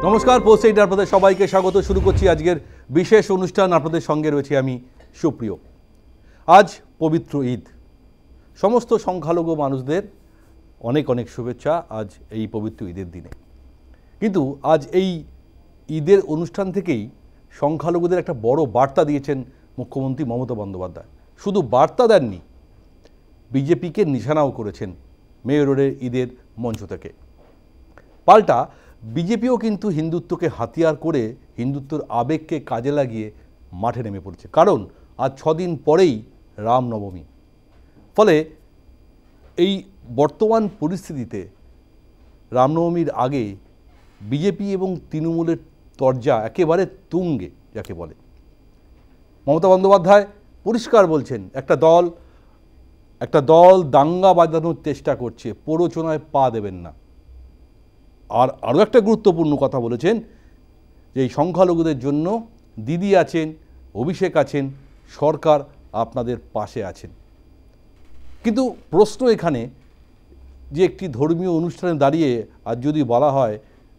নমস্কার, post eight আপনাদের সবাইকে স্বাগত। শুরু করছি আজকের বিশেষ অনুষ্ঠান। আপনাদের সঙ্গে রয়েছে আমি সুপ্রিয়। আজ পবিত্র ঈদ, সমস্ত সংখ্যালঘু মানুষদের অনেক অনেক শুভেচ্ছা আজ এই পবিত্র ঈদের দিনে। কিন্তু আজ এই ঈদের অনুষ্ঠান থেকেই সংখ্যালঘুদের একটা বড় বার্তা দিয়েছেন মুখ্যমন্ত্রী মমতা বন্দ্যোপাধ্যায়। শুধু বার্তা দেননি, বিজেপিকে নিশানাও করেছেন মেয়র রোডের ঈদের মঞ্চ থেকে। পাল্টা বিজেপিও কিন্তু হিন্দুত্বকে হাতিয়ার করে হিন্দুত্বর আবেগকে কাজে লাগিয়ে মাঠে নেমে পড়ছে। কারণ আজ 6 দিন পরেই রামনবমী। ফলে এই বর্তমান পরিস্থিতিতে রামনবমীর আগে বিজেপি এবং তৃণমূলের তরজা একেবারে তুঙ্গে যাকে বলে। মমতা বন্দ্যোপাধ্যায় পরিষ্কার বলছেন, একটা দল দাঙ্গা বাজানোর চেষ্টা করছে, প্ররোচনায় পা দেবেন না। আর আরও একটা গুরুত্বপূর্ণ কথা বলেছেন যে এই সংখ্যালঘুদের জন্য দিদি আছেন, অভিষেক আছেন, সরকার আপনাদের পাশে আছেন। কিন্তু প্রশ্ন এখানে যে একটি ধর্মীয় অনুষ্ঠানে দাঁড়িয়ে আজ যদি বলা হয়,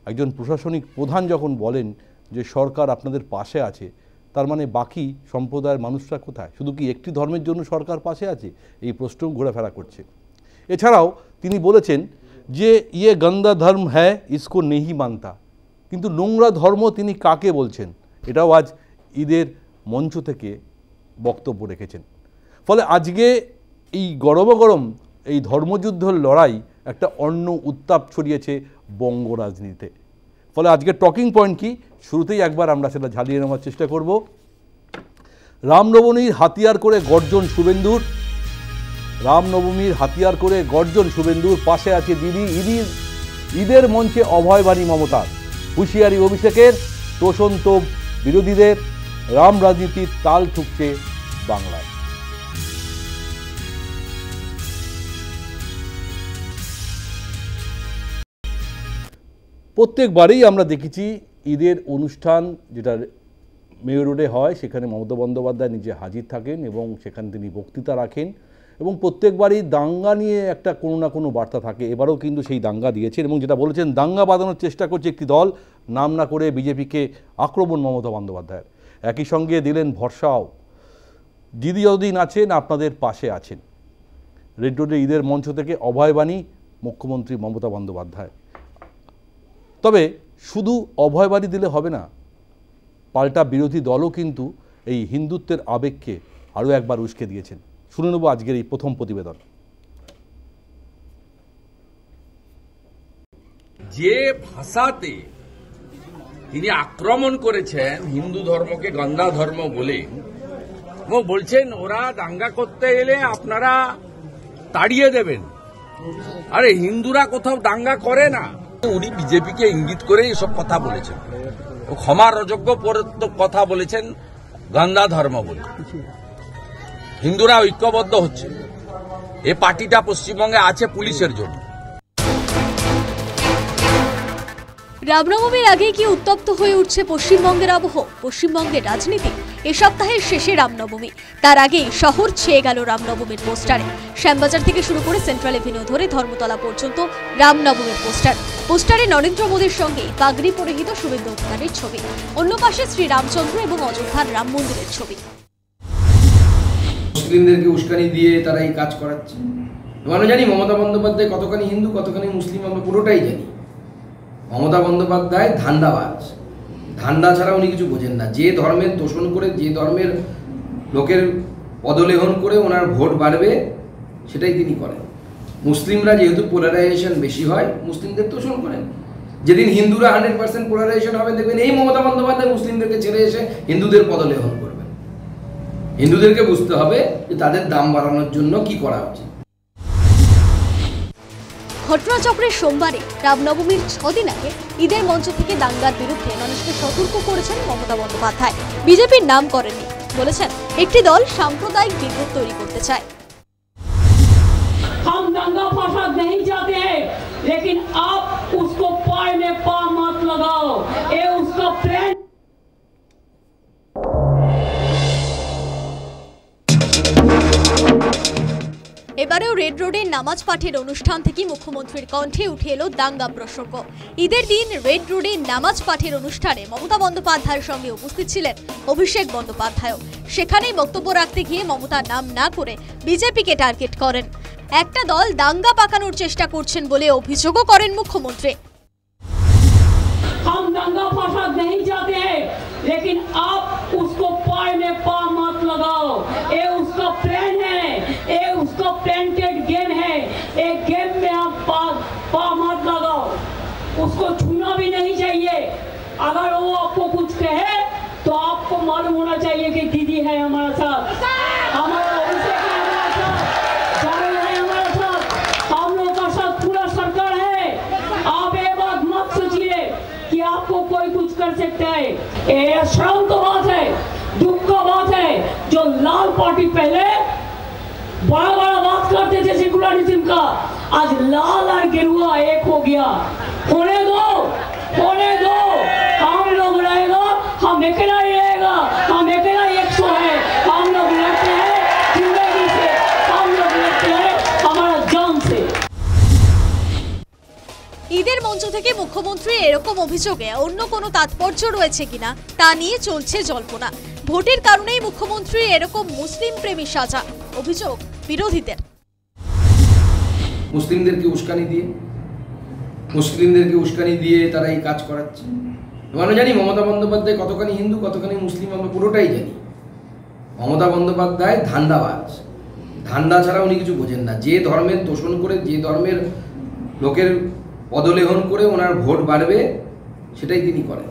একজন প্রশাসনিক প্রধান যখন বলেন যে সরকার আপনাদের পাশে আছে, তার মানে বাকি সম্প্রদায়ের মানুষরা কোথায়? শুধু কি একটি ধর্মের জন্য সরকার পাশে আছে? এই প্রশ্ন ঘোরাফেরা করছে। এছাড়াও তিনি বলেছেন যে ইয়ে গন্দা ধর্ম হ্যায় ইসকো নেহি মানতা। কিন্তু নোংরা ধর্ম তিনি কাকে বলছেন? এটাও আজ ঈদের মঞ্চ থেকে বক্তব্য রেখেছেন। ফলে আজকে এই গরম এই ধর্মযুদ্ধের লড়াই একটা অন্য উত্তাপ ছড়িয়েছে বঙ্গ রাজনীতিতে। ফলে আজকের টকিং পয়েন্ট কি, শুরুতেই একবার আমরা সেটা ঝালিয়ে নেওয়ার চেষ্টা করব। রামনবমীর হাতিয়ার করে গর্জন শুভেন্দুর, রামনবমীর হাতিয়ার করে গর্জন শুভেন্দুর, পাশে আছে দিদি। ঈদের মঞ্চে অভয়বাণী মমতার, হুঁশিয়ারি অভিষেকের, তোষণ তোপ বিরোধীদের, রাম রাজনীতির তাল ঠুকছে বাংলায়। প্রত্যেকবারেই আমরা দেখেছি ঈদের অনুষ্ঠান যেটা মেয়র রোডে হয়, সেখানে মমতা বন্দ্যোপাধ্যায় নিজে হাজির থাকেন এবং সেখানে তিনি বক্তৃতা রাখেন এবং প্রত্যেকবারই দাঙ্গা নিয়ে একটা কোনো না কোনো বার্তা থাকে। এবারেও কিন্তু সেই দাঙ্গা দিয়েছেন এবং যেটা বলেছেন, দাঙ্গা বাঁধানোর চেষ্টা করছে একটি দল, নাম না করে বিজেপিকে আক্রমণ মমতা বন্দ্যোপাধ্যায়ের। একই সঙ্গে দিলেন ভরসাও, দিদি যতদিন আছেন আপনাদের পাশে আছেন। রেড রোডে ঈদের মঞ্চ থেকে অভয়বাণী মুখ্যমন্ত্রী মমতা বন্দ্যোপাধ্যায়। তবে শুধু অভয়বাণী দিলে হবে না, পাল্টা বিরোধী দলও কিন্তু এই হিন্দুত্বের আবেগকে আরও একবার উস্কে দিয়েছেন। শুনে নেব আজকের এই প্রথম প্রতিবেদন। যে ভাষাতে তিনি আক্রমণ করেছেন হিন্দু ধর্মকে গন্দা ধর্ম বলে, ও বলছেন ওরা দাঙ্গা করতে এলে আপনারা তাড়িয়ে দেবেন। আরে হিন্দুরা কোথাও দাঙ্গা করে না। উনি বিজেপিকে ইঙ্গিত করে এসব কথা বলেছেন, ক্ষমার অযোগ্য কথা বলেছেন গন্দা ধর্ম বলে। হিন্দুরা ঐক্যবদ্ধ হচ্ছে, এ পার্টিটা পশ্চিমবঙ্গে আছে পুলিশের জন্য। রামনবমীর আগে কি উত্তপ্ত হয়ে উঠছে পশ্চিমবঙ্গের আবহ, পশ্চিমবঙ্গের রাজনীতি? এ সপ্তাহের শেষে রামনবমী, তার আগেই শহর ছেয়ে গেল রামনবমীর পোস্টারে। শ্যামবাজার থেকে শুরু করে সেন্ট্রাল এভিনিউ ধরে ধর্মতলা পর্যন্ত রামনবমীর পোস্টারে নরেন্দ্র মোদীর সঙ্গে পাগড়ি পরিহিত শুভেন্দু অধিকারীর ছবি, অন্য পাশে শ্রী রামচন্দ্র এবং অযোধ্যার রাম মন্দিরের ছবি। মুসলিমদেরকে উস্কানি দিয়ে তারা এই কাজ করাচ্ছে। আমরা জানি মমতা বন্দ্যোপাধ্যায় কতখানি হিন্দু কতখানি মুসলিম, আমরা পুরোটাই জানি। মমতা বন্দ্যোপাধ্যায় ধান্দাবাজ, ধান্দা ছাড়া উনি কিছু বোঝেন না। যে ধর্মের তোষণ করে, যে ধর্মের লোকের পদলেহন করে ওনার ভোট বাড়বে, সেটাই তিনি করেন। মুসলিমরা যেহেতু পোলারাইজেশন বেশি হয়, মুসলিমদের তোষণ করেন। যেদিন হিন্দুরা 100% পোলারাইজেশন হবে, দেখবেন এই মমতা বন্দ্যোপাধ্যায় মুসলিমদেরকে ছেড়ে এসে হিন্দুদের পদলেহন করবেন। হিন্দুদেরকে বুঝতে হবে যে তাদের দাম বাড়ানোর জন্য কি করা উচিত। ঘটনাচক্রের সোমবারে রামনবমীর 6 দিন আগে ঈদের মঞ্চ থেকে দাঙ্গার বিরুদ্ধে মানুষকে সতর্ক করেছেন মমতা বন্দ্যোপাধ্যায়। বিজেপির নাম করেননি, বলেছেন একটি দল সাম্প্রদায়িক বিদ্রোহ তৈরি করতে চায়। हम दंगा फसाद नहीं चाहते हैं, लेकिन आप उसको पाय में पा मत लगाओ, ये उसका फ्रेंड। এবারেও রেড রোডে নামাজ পাঠের অনুষ্ঠান থেকে মুখ্যমন্ত্রীর কণ্ঠে উঠে এলো দাঙ্গা প্রসঙ্গ। ঈদের দিন রেড রোডে নামাজ পাঠের অনুষ্ঠানে মমতা বন্দ্যোপাধ্যায়ের সঙ্গে উপস্থিত ছিলেন অভিষেক বন্দ্যোপাধ্যায়ও। সেখানেই বক্তব্য রাখতে গিয়ে মমতার নাম না করে বিজেপিকে টার্গেট করেন। একটা দল দাঙ্গা পাকানোর চেষ্টা করছেন বলে অভিযোগও করেন মুখ্যমন্ত্রী। हम दंगा फसाद नहीं चाहते हैं, लेकिन आप उसको पाय में पा मत लगाओ। ये उसका प्लान है, ये उसका प्लांटेड गेम है। एक गेम में आप पा मत लगाओ, उसको छूना भी नहीं चाहिए। अगर वो आपको कुछ कहे तो आपको मालूम होना चाहिए कि दीदी है हमारा साथ, हमारा अभिषेक है हमारा साथ, जावेद है हमारा साथ, हम लोग का साथ पूरा सरकार है। आप ये बात मत सोचिए कि आपको कोई कुछ कर सकता है। ये शर्म का बात है, दुख का बात है। जो लाल पार्टी पहले बड़ा बड़ा बात करते थे सेकुलरिज्म का, आज लाल और गेरुआ एक हो गया। होने दो, होने दो। हम लोग रहेगा, हम अकेला ही रहेगा, हम अकेला 100 है। हम लोग लड़ते हैं जिंदगी से, हम लोग लड़ते हैं हमारा जान से। ঈদের মঞ্চ থেকে মুখ্যমন্ত্রী এরকম অভিযোগে অন্য কোনো তাৎপর্য রয়েছে কিনা তা নিয়ে চলছে জল্পনা। ভোটের কারণেই মুখ্যমন্ত্রী এরকম মুসলিম প্রেমী সাজা, অভিযোগ বিরোধীদের। মুসলিমদেরকে উস্কানি দিয়ে তারা এই কাজ করাচ্ছে। আমরা জানি মমতা বন্দ্যোপাধ্যায় কতখানি হিন্দু কতখানি মুসলিম, আমরা পুরোটাই জানি। মমতা বন্দ্যোপাধ্যায় ধান্দাবাজ, ধান্দা ছাড়া উনি কিছু বোঝেন না। যে ধর্মের তোষণ করে, যে ধর্মের লোকের পদলেহন করে ওনার ভোট বাড়বে, সেটাই তিনি করেন।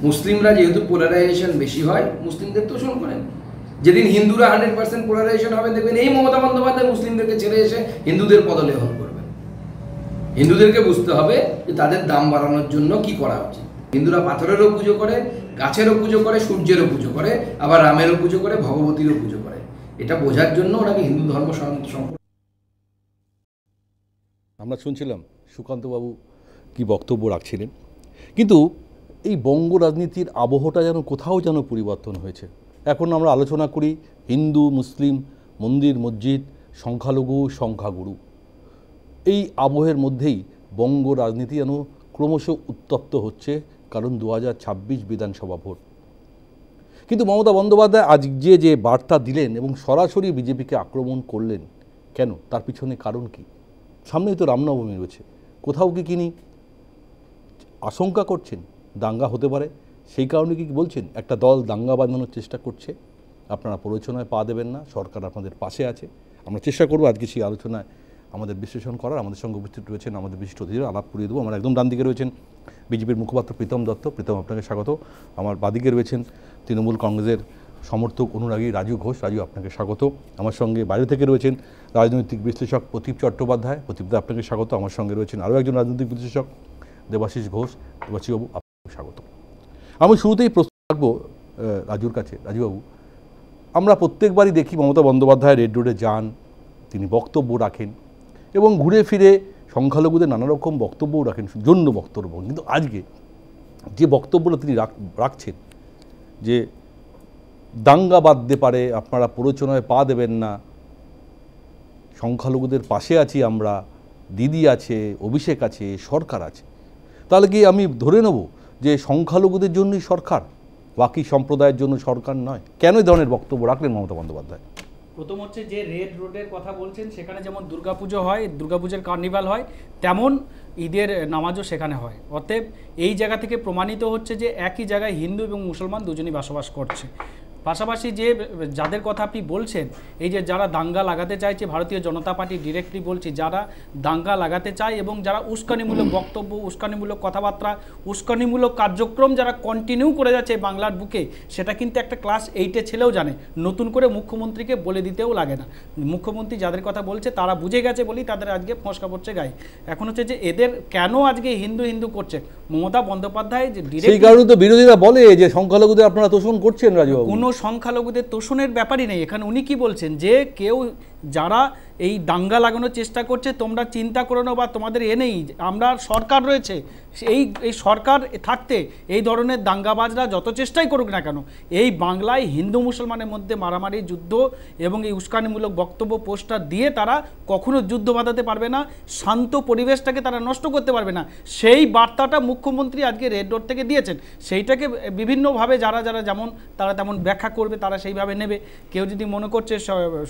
মুসলিমরা যেহেতু পোলারাইজেশন বেশি হয়, মুসলিমদের তোষণ করেন। যেদিন হিন্দুরা 100% পোলারাইজেশন হবে, দেখবেন এই মমতা বন্দ্যোপাধ্যায় মুসলিমদেরকে ছেড়ে এসে হিন্দুদের পদলেহন করবেন। হিন্দুদেরকে বুঝতে হবে যে তাদের দাম বাড়ানোর জন্য কি করা উচিত। হিন্দুরা পাথরেরও পুজো করে, গাছেরও পুজো করে, সূর্যেরও পুজো করে, আবার রামেরও পুজো করে, ভগবতীরও পুজো করে। এটা বোঝার জন্য ওনাকে হিন্দু ধর্ম সম্পর্কে আমরা শুনছিলাম সুকান্তবাবু কি বক্তব্য রাখছিলেন। কিন্তু এই বঙ্গ রাজনীতির আবহটা যেন কোথাও যেন পরিবর্তন হয়েছে। এখন আমরা আলোচনা করি হিন্দু মুসলিম, মন্দির মসজিদ, সংখ্যালঘু সংখ্যাগুরু। এই আবহের মধ্যেই বঙ্গ রাজনীতি যেন ক্রমশ উত্তপ্ত হচ্ছে, কারণ 2026 বিধানসভা ভোট। কিন্তু মমতা বন্দ্যোপাধ্যায় আজ যে বার্তা দিলেন এবং সরাসরি বিজেপিকে আক্রমণ করলেন, কেন? তার পিছনে কারণ কি? সামনেই তো রামনবমী রয়েছে। কোথাও কি তিনি আশঙ্কা করছেন দাঙ্গা হতে পারে? সেই কারণে কি বলছেন একটা দল দাঙ্গা বাঁধানোর চেষ্টা করছে? আপনারা প্ররোচনায় পা দেবেন না, সরকার আপনাদের পাশে আছে। আমরা চেষ্টা করব আজকে সেই আলোচনায় আমাদের বিশ্লেষণ করার। আমাদের সঙ্গে উপস্থিত রয়েছেন আমাদের বিশিষ্ট অতিথিরা, আলাপ করিয়ে দেবো। আমার একদম ডান দিকে রয়েছেন বিজেপির মুখপাত্র প্রীতম দত্ত। প্রীতম, আপনাকে স্বাগত। আমার বাদিকে রয়েছেন তৃণমূল কংগ্রেসের সমর্থক অনুরাগী রাজু ঘোষ। রাজু, আপনাকে স্বাগত। আমার সঙ্গে বাইরে থেকে রয়েছেন রাজনৈতিক বিশ্লেষক প্রদীপ চট্টোপাধ্যায়। প্রদীপদা, আপনাকে স্বাগত। আমার সঙ্গে রয়েছেন আরও একজন রাজনৈতিক বিশ্লেষক দেবাশিস ঘোষ। দেবাশিসবাবু, আপনাকে স্বাগত। আমি শুরুতেই প্রশ্ন রাখবো রাজুর কাছে। রাজুবাবু, আমরা প্রত্যেকবারই দেখি মমতা বন্দ্যোপাধ্যায় রেড রোডে যান, তিনি বক্তব্য রাখেন এবং ঘুরে ফিরে সংখ্যালঘুদের নানা রকম বক্তব্যও রাখেন, জন্য বক্তব্য। কিন্তু আজকে যে বক্তব্যটা তিনি রাখছেন যে দাঙ্গা বাঁধতে পারে, আপনারা প্ররোচনায় পা দেবেন না, সংখ্যালঘুদের পাশে আছি আমরা, দিদি আছে, অভিষেক আছে, সরকার আছে, তাহলে কি আমি ধরে নেব যে সংখ্যালঘুদের জন্যই সরকার, বাকি সম্প্রদায়ের জন্য সরকার নয়? কেন এই ধরনের বক্তব্য রাখলেন মমতা বন্দ্যোপাধ্যায়? প্রথম হচ্ছে যে রেড রোডের কথা বলছেন, সেখানে যেমন দুর্গাপুজো হয়, দুর্গাপুজোর কার্নিভাল হয়, তেমন ঈদের নামাজও সেখানে হয়। অতএব এই জায়গা থেকে প্রমাণিত হচ্ছে যে একই জায়গায় হিন্দু এবং মুসলমান দুজনই বসবাস করছে। পাশাপাশি যাদের কথা আপনি বলছেন, এই যে যারা দাঙ্গা লাগাতে চাইছে, ভারতীয় জনতা পার্টি ডিরেক্টলি বলছি, যারা দাঙ্গা লাগাতে চায় এবং যারা উস্কানিমূলক বক্তব্য, উস্কানিমূলক কথাবার্তা, উস্কানিমূলক কার্যক্রম যারা কন্টিনিউ করে যাচ্ছে বাংলার বুকে, সেটা কিন্তু একটা ক্লাস 8-এ ছেলেও জানে। নতুন করে মুখ্যমন্ত্রীকে বলে দিতেও লাগে না। মুখ্যমন্ত্রী যাদের কথা বলছে তারা বুঝে গেছে বলেই তাদের আজকে ফোঁসকা পড়ছে গায়ে। এখন হচ্ছে যে এদের কেন আজকে হিন্দু হিন্দু করছে, মমতা বন্দ্যোপাধ্যায় যে সেই কারণে তো বিরোধীরা বলে যে সংখ্যালঘুদের আপনারা তোষণ করছেন। রাজুবাবু, কোনো সংখ্যালঘুদের তোষণের ব্যাপারই নেই এখানে। উনি কি বলছেন যে কেউ যারা এই দাঙ্গা লাগানোর চেষ্টা করছে তোমরা চিন্তা করো না, বা তোমাদের নেই, আমরা সরকার রয়েছে, এই সরকার থাকতে এই ধরনের দাঙ্গাবাজরা যত চেষ্টাই করুক না কেন, এই বাংলায় হিন্দু মুসলমানের মধ্যে মারামারি, যুদ্ধ এবং এই উস্কানিমূলক বক্তব্য পোস্টার দিয়ে তারা কখনো যুদ্ধ বাঁধাতে পারবে না, শান্ত পরিবেশটাকে তারা নষ্ট করতে পারবে না। সেই বার্তাটা মুখ্যমন্ত্রী আজকে রেড রোড থেকে দিয়েছেন। সেইটাকে বিভিন্নভাবে যারা যারা যেমন তারা তেমন ব্যাখ্যা করবে, তারা সেইভাবে নেবে। কেউ যদি মনে করছে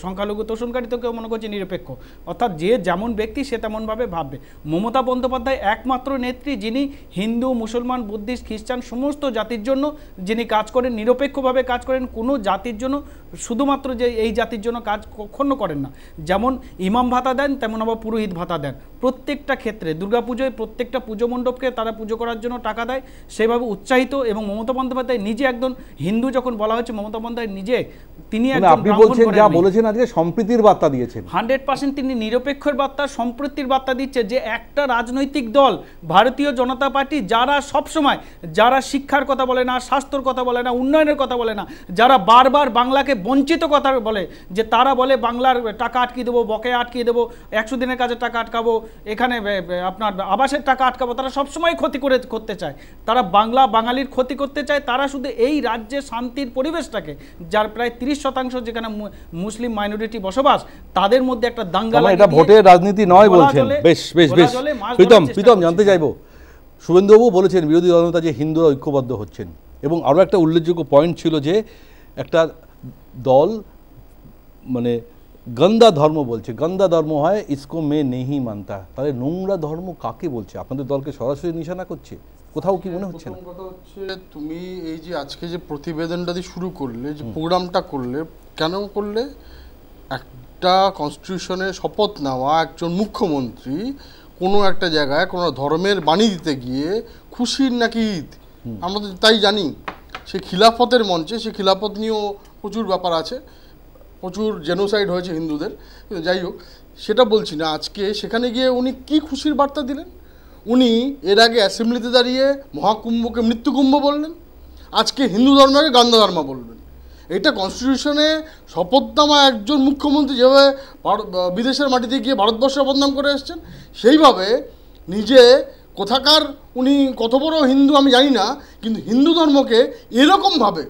সংখ্যালঘু তোষণকারী, তো কেউ মনে করছে নিরপেক্ষ, অর্থাৎ যে যেমন ব্যক্তি সে তেমনভাবে ভাববে। মমতা বন্দ্যোপাধ্যায় একমাত্র নেত্রী যিনি হিন্দু, মুসলমান, বুদ্ধিস্ট, খ্রিস্টান সমস্ত জাতির জন্য যিনি কাজ করেন, নিরপেক্ষভাবে কাজ করেন, কোনো জাতির জন্য শুধুমাত্র যে এই জাতির জন্য কাজ কখনো করেন না। যেমন ইমাম ভাতা দেন, তেমন আবার পুরোহিত ভাতা দেন। প্রত্যেকটা ক্ষেত্রে দুর্গাপুজোয় প্রত্যেকটা পুজো মণ্ডপকে তারা পুজো করার জন্য টাকা দেয়, সেভাবে উৎসাহিত। এবং মমতা বন্দ্যোপাধ্যায় নিজে একজন হিন্দু, যখন বলা হচ্ছে মমতা বন্দ্যোপাধ্যায় নিজে, তিনি আপনি বলছেন যা বলেছেন আজকে সম্প্রীতির বার্তা দিয়েছেন, 100% তিনি নিরপেক্ষের বার্তা, সম্প্রীতির বার্তা দিচ্ছে। যে একটা রাজনৈতিক দল ভারতীয় জনতা পার্টি, যারা সবসময়, যারা শিক্ষার কথা বলে না, স্বাস্থ্যর কথা বলে না, উন্নয়নের কথা বলে না, যারা বারবার বাংলাকে বঞ্চিত কথা বলে, যে তারা বলে বাংলার টাকা আটকিয়ে দেবো, বকেয়া আটকিয়ে দেবো, 100 দিনের কাজের টাকা আটকাবো, এখানে আপনার আবাসের টাকা আটকাবো, তারা সবসময় ক্ষতি করতে চায়, তারা বাঙালির ক্ষতি করতে চায়। তারা শুধু এই রাজ্যে শান্তির পরিবেশটাকে, যার প্রায় 30% যেখানে মুসলিম মাইনরিটি বসবাস, তাদের মধ্যে একটা দাঙ্গা, এটা ভোটের রাজনীতি নয় বলছেন। বেশ বেশ বেশ প্রীতম জানতে চাইবো, শুভেন্দুবাবু বলেছেন বিরোধী দলনেতা যে হিন্দুরা ঐক্যবদ্ধ হচ্ছেন, এবং আরও একটা উল্লেখযোগ্য পয়েন্ট ছিল যে একটা দল মানে গন্দা ধর্ম বলছে, গন্দা ধর্ম হয় ইসকো মে নেহি মানতা। তাহলে নোংরা ধর্ম কাকে বলছে? আপনাদের দলকে সরাসরি নিশানা করছে? কোথাও কি মনে হচ্ছে না? প্রথম কথা হচ্ছে, তুমি এই যে আজকে যে প্রতিবেদনটা দিয়ে শুরু করলে, যে প্রোগ্রামটা করলে, কেন করলে? একটা কনস্টিটিউশনে শপথ নেওয়া একজন মুখ্যমন্ত্রী কোনো একটা জায়গায় কোনো ধর্মের বাণী দিতে গিয়ে খুশির নাকি ঈদ, আমরা তো তাই জানি। সে খিলাফতের মঞ্চে, সে খিলাফত নিয়েও প্রচুর ব্যাপার আছে, প্রচুর জেনোসাইড হয়েছে হিন্দুদের, যাই হোক সেটা বলছি না। আজকে সেখানে গিয়ে উনি কি খুশির বার্তা দিলেন? উনি এর আগে অ্যাসেম্বলিতে দাঁড়িয়ে মহাকুম্ভকে মৃত্যুকুম্ভ বললেন, আজকে হিন্দু ধর্মকে গান্ধা ধর্ম বলবেন। এটা কনস্টিটিউশনে শপথনামা একজন মুখ্যমন্ত্রী যেভাবে বিদেশের মাটিতে গিয়ে ভারতবর্ষের বদনাম করে এসছেন, সেইভাবে নিজে কোথাকার উনি কত বড় হিন্দু আমি জানি না, কিন্তু হিন্দু ধর্মকে এরকমভাবে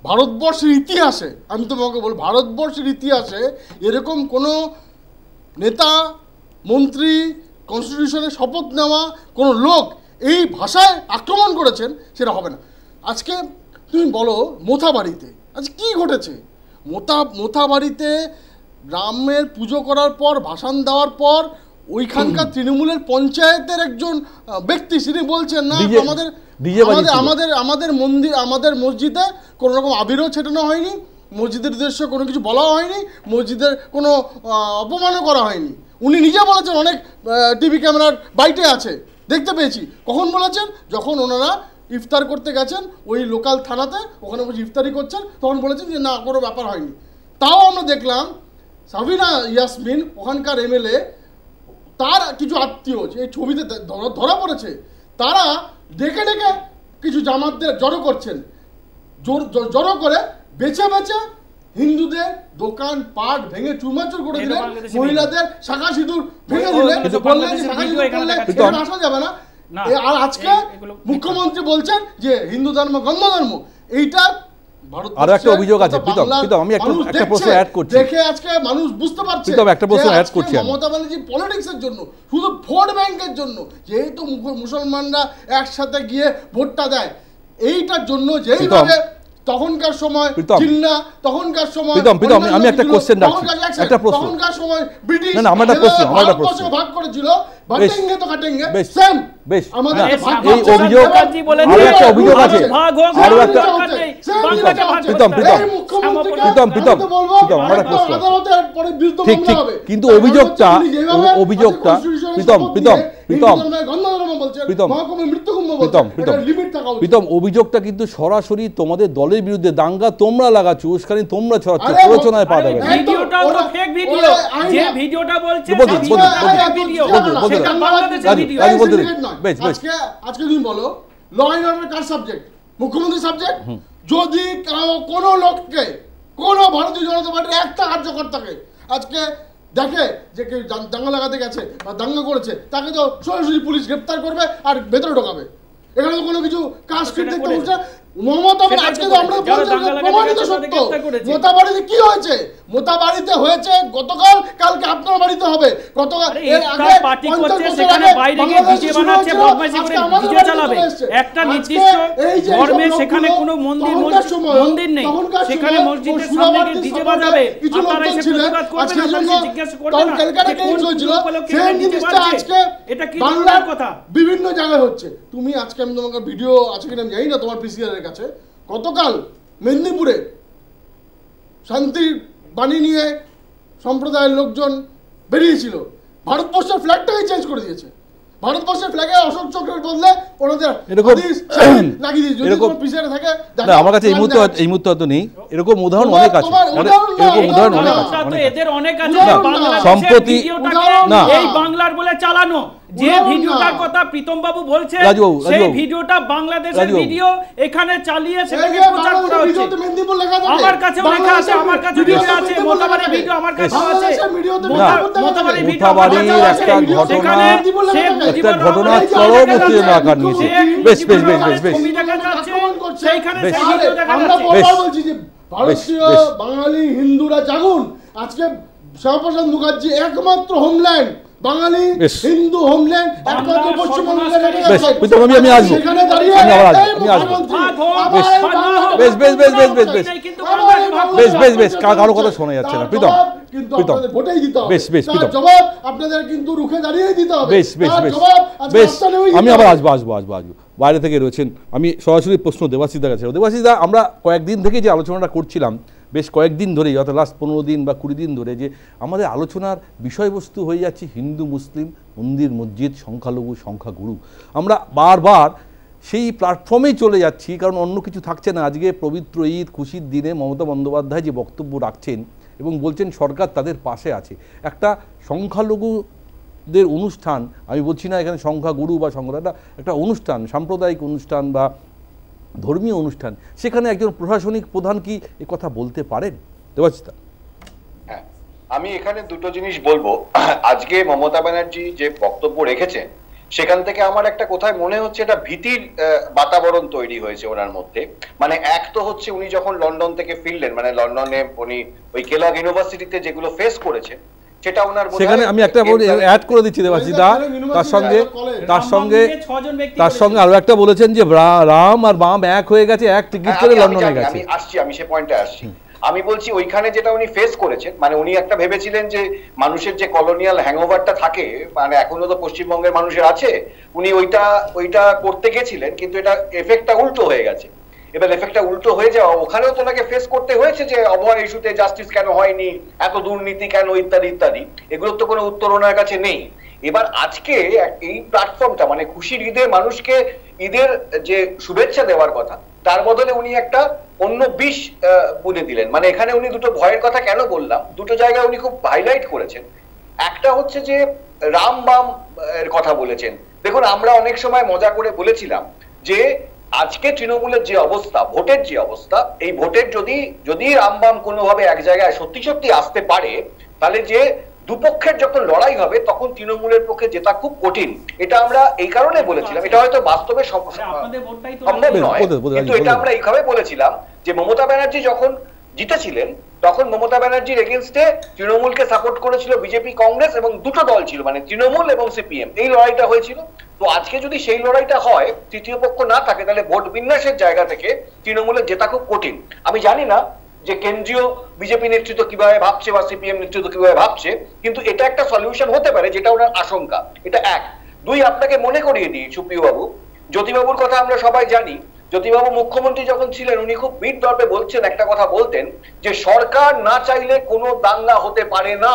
ভারতবর্ষের ইতিহাসে, আমি তোমাকে বলব ভারতবর্ষের ইতিহাসে এরকম কোনো নেতা, মন্ত্রী, কনস্টিটিউশনে শপথ নেওয়া কোনো লোক এই ভাষায় আক্রমণ করেছেন, সেটা হবে না। আজকে তুমি বলো মোথাবাড়িতে আজ কি ঘটেছে? মোথাবাড়িতে রামের পুজো করার পর, ভাষণ দেওয়ার পর, ওইখানকার তৃণমূলের পঞ্চায়েতের একজন ব্যক্তি তিনি বলছেন না আমাদের মন্দির, আমাদের মসজিদে কোনো রকম আবিরও ছেটানো হয়নি, মসজিদের উদ্দেশ্যে কোনো কিছু বলা হয়নি, মসজিদের কোনো অপমানও করা হয়নি। উনি নিজে বলেছেন, অনেক টিভি ক্যামেরার বাইটে আছে, দেখতে পেয়েছি। কখন বলেছেন? যখন ওনারা ইফতার করতে গেছেন ওই লোকাল থানাতে, ওখানে বসে ইফতারি করছেন, তখন বলেছেন যে না কোনো ব্যাপার হয়নি। তাও আমরা দেখলাম সাবিনা ইয়াসমিন, ওখানকার এমএলএ, তার কিছু আত্মীয় এই ছবিতে ধরা পড়েছে, তারা ডেকে ডেকে কিছু জামাতদের জড়ো করছেন, জড়ো করে বেছে বেছে হিন্দুদের দোকান পাট ভেঙে চুরমাচুর করে দিলেন, মহিলাদের শাখা সিঁদুর ভেঙে দিলেন, বললেন যে শাখা সিঁদুর করলে এখানে আসা যাবে না। আর আজকে মুখ্যমন্ত্রী বলছেন যে হিন্দু ধর্ম গন্ধ ধর্ম। এইটা আর একটা অভিযোগ আছে প্রীতম, আমি একটা প্রশ্ন অ্যাড করছি, দেখে আজকে মানুষ বুঝতে পারছে একটা প্রশ্ন অ্যাড করছি, মমতা ব্যানার্জি পলিটিক্সের জন্য, শুধু ভোট ব্যাংকের জন্য, যেহেতু মুসলমানরা একসাথে গিয়ে ভোটটা দেয়, এইটার জন্য যেইভাবে তখনকার সময় চিন্না, তখনকার সময় আমি একটা কোশ্চেন রাখছি, একটা প্রশ্ন, তখনকার সময় ব্রিটিশ না আমার একটা প্রশ্ন ভাগ করেছিল, বাটেঙ্গে তো কাটেঙ্গে সেম। বেশ, আমাদের এই অভিযোগ, আরো একটা অভিযোগ আছে, আরো একটা আমার একটা প্রশ্ন, ঠিক ঠিক, কিন্তু অভিযোগটা অভিযোগটা কিন্তু সরাসরি তোমাদের দলের বিরুদ্ধে, দাঙ্গা তোমরা লাগাচ্ছ, উস্কানি তোমরা ছড়াচ্ছ, প্ররোচনায় পা দেবে। আজকে তুমি বলো ল এন্ড অর্ডার কার সাবজেক্ট? মুখ্যমন্ত্রী সাবজেক্ট। যদি কোনো লোককে, কোনো ভারতীয় জনতা পার্টির একটা কার্যকর্তাকে আজকে দেখে যে কেউ দাঙ্গা লাগাতে গেছে বা দাঙ্গা করেছে, তাকে তো সরাসরি পুলিশ গ্রেপ্তার করবে আর ভেতরে ঢোকাবে। এখানে তো কোনো কিছু কাজ দেখতে হচ্ছে। মমতা আজকে তো আমরা প্রমাণিত সত্য। মোতাবাড়িতে কি হয়েছে? মোতাবাড়িতে হয়েছে গতকাল, কালকে আপনার বাড়িতে হবে। গতকাল এর আগে 50 বছর আগে বাইরে গিয়ে ডিজে বানাচ্ছে, বদমাইশি করে ডিজে চালাবে। একটা নির্দিষ্ট ধর্মে সেখানে কোনো মন্দির নেই, সেখানে মসজিদের সামনে গিয়ে ডিজে বাজাবে। আপনারা এসে প্রতিবাদ করবেন, আপনারা জিজ্ঞাসা করবেন না যে কোন উপলক্ষে ডিজে বাজছে। এটা কি বাংলার কথা? বিভিন্ন জায়গায় হচ্ছে। তুমি আজকে আমি তোমাকে ভিডিও আছে কিনা আমি জানি না তোমার পিসিআর এর কাছে, গতকাল মেদিনীপুরে শান্তি বাণী নিয়ে সম্প্রদায়ের লোকজন বেরিয়েছিল, ভারতবর্ষের ফ্ল্যাগটাকে চেঞ্জ করে দিয়েছে। ভারতবর্ষের ফ্ল্যাগে অশোক চক্রের বদলে ওনাদের লাগিয়ে দিয়েছে। যদি কোনো পিছনে থাকে আমার কাছে এই মুহূর্তে হয়তো নেই, এরকম উদাহরণ অনেক আছে, এরকম উদাহরণ অনেক আছে। এদের অনেক আছে সম্প্রতি না এই বাংলার বলে চালানো যে ভিডিওটার কথা প্রীতম বাবু বলছে, সেই ভিডিওটা বাংলাদেশের ভিডিও এখানে চালিয়ে সেটাকে প্রচার করা হচ্ছে। আমার কাছেও লেখা আছে, আমার কাছে ভিডিও আছে, মোতাবাড়ির ভিডিও আমার কাছে আছে। মোতাবাড়ির ভিডিও একটা ঘটনা চরম উত্তেজনা আকার নিয়েছে। বেশ বেশ বেশ বেশ বেশ সেইখানে আমরা বলছি যে ভারতীয় বাঙালি হিন্দুরা জাগুন। আজকে শ্যামাপ্রসাদ মুখার্জি একমাত্র হোমল্যান্ড, বাঙালি হিন্দু হোমল্যান্ড একমাত্র পশ্চিমবঙ্গের আমি আসবো, সেখানে দাঁড়িয়ে আমি আসবো। বেশ বেশ বেশ বেশ বেশ বেশ বেশ বেশ বেশ কারো কথা শোনা যাচ্ছে না প্রীতম, প্রীতম ভোটেই দিতে হবে। বেশ বেশ প্রীতম জবাব আপনাদের কিন্তু রুখে দাঁড়িয়েই দিতে হবে। বেশ বেশ বেশ বেশ আমি আবার আসবো আসবো আসবো আসবো বাইরে থেকে রয়েছেন। আমি সরাসরি প্রশ্ন দেবাশিসদার কাছে। দেবাশিসদা, আমরা কয়েকদিন থেকে যে আলোচনাটা করছিলাম, বেশ কয়েকদিন ধরেই, অর্থাৎ লাস্ট 15 দিন বা 20 দিন ধরে, যে আমাদের আলোচনার বিষয়বস্তু হয়ে যাচ্ছে হিন্দু মুসলিম, মন্দির মসজিদ, সংখ্যালঘু সংখ্যাগুরু। আমরা বারবার সেই প্ল্যাটফর্মেই চলে যাচ্ছি, কারণ অন্য কিছু থাকছে না। আজকে পবিত্র ঈদ, খুশির দিনে মমতা বন্দ্যোপাধ্যায় যে বক্তব্য রাখছেন এবং বলছেন সরকার তাদের পাশে আছে, একটা সংখ্যালঘুদের অনুষ্ঠান, আমি বলছি না এখানে সংখ্যাগুরু বা সংখ্যা, একটা অনুষ্ঠান, সাম্প্রদায়িক অনুষ্ঠান বা ধর্মীয় অনুষ্ঠান, সেখানে একজন প্রশাসনিক প্রধান কি এ কথা বলতে পারেন? দেবাশিসদা, হ্যাঁ, আমি এখানে দুটো জিনিস বলবো। আজকে মমতা ব্যানার্জি যে বক্তব্য রেখেছেন সেখান থেকে আমার একটা কোথায় মনে হচ্ছে এটা ভীতির বাতাবরণ তৈরি হয়েছে ওনার মধ্যে। মানে এক তো হচ্ছে উনি যখন লন্ডন থেকে ফিরলেন, মানে লন্ডনে উনি ওই কেলগ ইউনিভার্সিটিতে যেগুলো ফেস করেছেন সেটা ওনার, সেখানে আমি একটা অ্যাড করে দিচ্ছি দেবাশিসদা, তার সঙ্গে আরো একটা বলেছেন যে রাম আর বাম এক হয়ে গেছে, এক টিকিট করে লন্ডনে গেছে। আমি সে পয়েন্টে আসছি। আমি বলছি ওইখানে যেটা উনি ফেস করেছেন, মানে উনি একটা ভেবেছিলেন যে মানুষের যে কলোনিয়াল হ্যাংওভারটা থাকে, মানে এখনো তো পশ্চিমবঙ্গের মানুষের আছে, উনি ওইটা করতে গেছিলেন, কিন্তু এটা এফেক্টটা উল্টো হয়ে গেছে। এবার এফেক্টটা উল্টো হয়ে যাওয়া, ওখানেও তো ওনাকে ফেস করতে হয়েছে যে অভয় ইস্যুতে জাস্টিস কেন হয়নি, এত দুর্নীতি কেন, ইত্যাদি ইত্যাদি। এগুলোর তো কোনো উত্তর ওনার কাছে নেই। এবার আজকে এই প্ল্যাটফর্মটা, মানে খুশির ঈদে মানুষকে ঈদের যে শুভেচ্ছা দেওয়ার কথা, তার বদলে উনি একটা অন্য বিষ বুনে দিলেন। মানে এখানে উনি দুটো ভয়ের কথা কেন বললাম, দুটো জায়গায় উনি খুব হাইলাইট করেছেন। একটা হচ্ছে যে রাম বাম এর কথা বলেছেন। দেখুন, আমরা অনেক সময় মজা করে বলেছিলাম যে আজকে তৃণমূলের যে অবস্থা, ভোটের যে অবস্থা, এই ভোটের যদি রামবাম কোনোভাবে এক জায়গায় সত্যি সত্যি আসতে পারে, তাহলে যে দুপক্ষের যখন লড়াই হবে তখন তৃণমূলের পক্ষে জেতা খুব কঠিন। এটা আমরা এই কারণে বলেছিলাম, এটা হয়তো বাস্তবে সম্ভব নয়, কিন্তু এটা আমরা এইভাবে বলেছিলাম যে মমতা ব্যানার্জি যখন জিতেছিলেন তখন মমতা ব্যানার্জির এগেনস্টে তৃণমূলকে সাপোর্ট করেছিল বিজেপি, কংগ্রেস এবং দুটো দল ছিল, মানে তৃণমূল এবং সিপিএম, এই লড়াইটা হয়েছিল। তো আজকে যদি সেই লড়াইটা হয়, তৃতীয় পক্ষ না থাকে, তাহলে ভোট বিন্যাসের জায়গা থেকে তৃণমূলের জেতা খুব কঠিন। আমি জানি না যে কেন্দ্রীয় বিজেপি নেতৃত্ব কিভাবে ভাবছে বা সিপিএম নেতৃত্ব কিভাবে ভাবছে, কিন্তু এটা একটা সলিউশন হতে পারে, যেটা ওনার আশঙ্কা। এটা এক। দুই, আপনাকে মনে করিয়ে দিই সুপ্রিয় বাবু, জ্যোতিবাবুর কথা আমরা সবাই জানি। জ্যোতিবাবু মুখ্যমন্ত্রী যখন ছিলেন উনি খুব বিট দর্পে বলছেন, একটা কথা বলতেন যে সরকার না চাইলে কোনো দাঙ্গা হতে পারে না।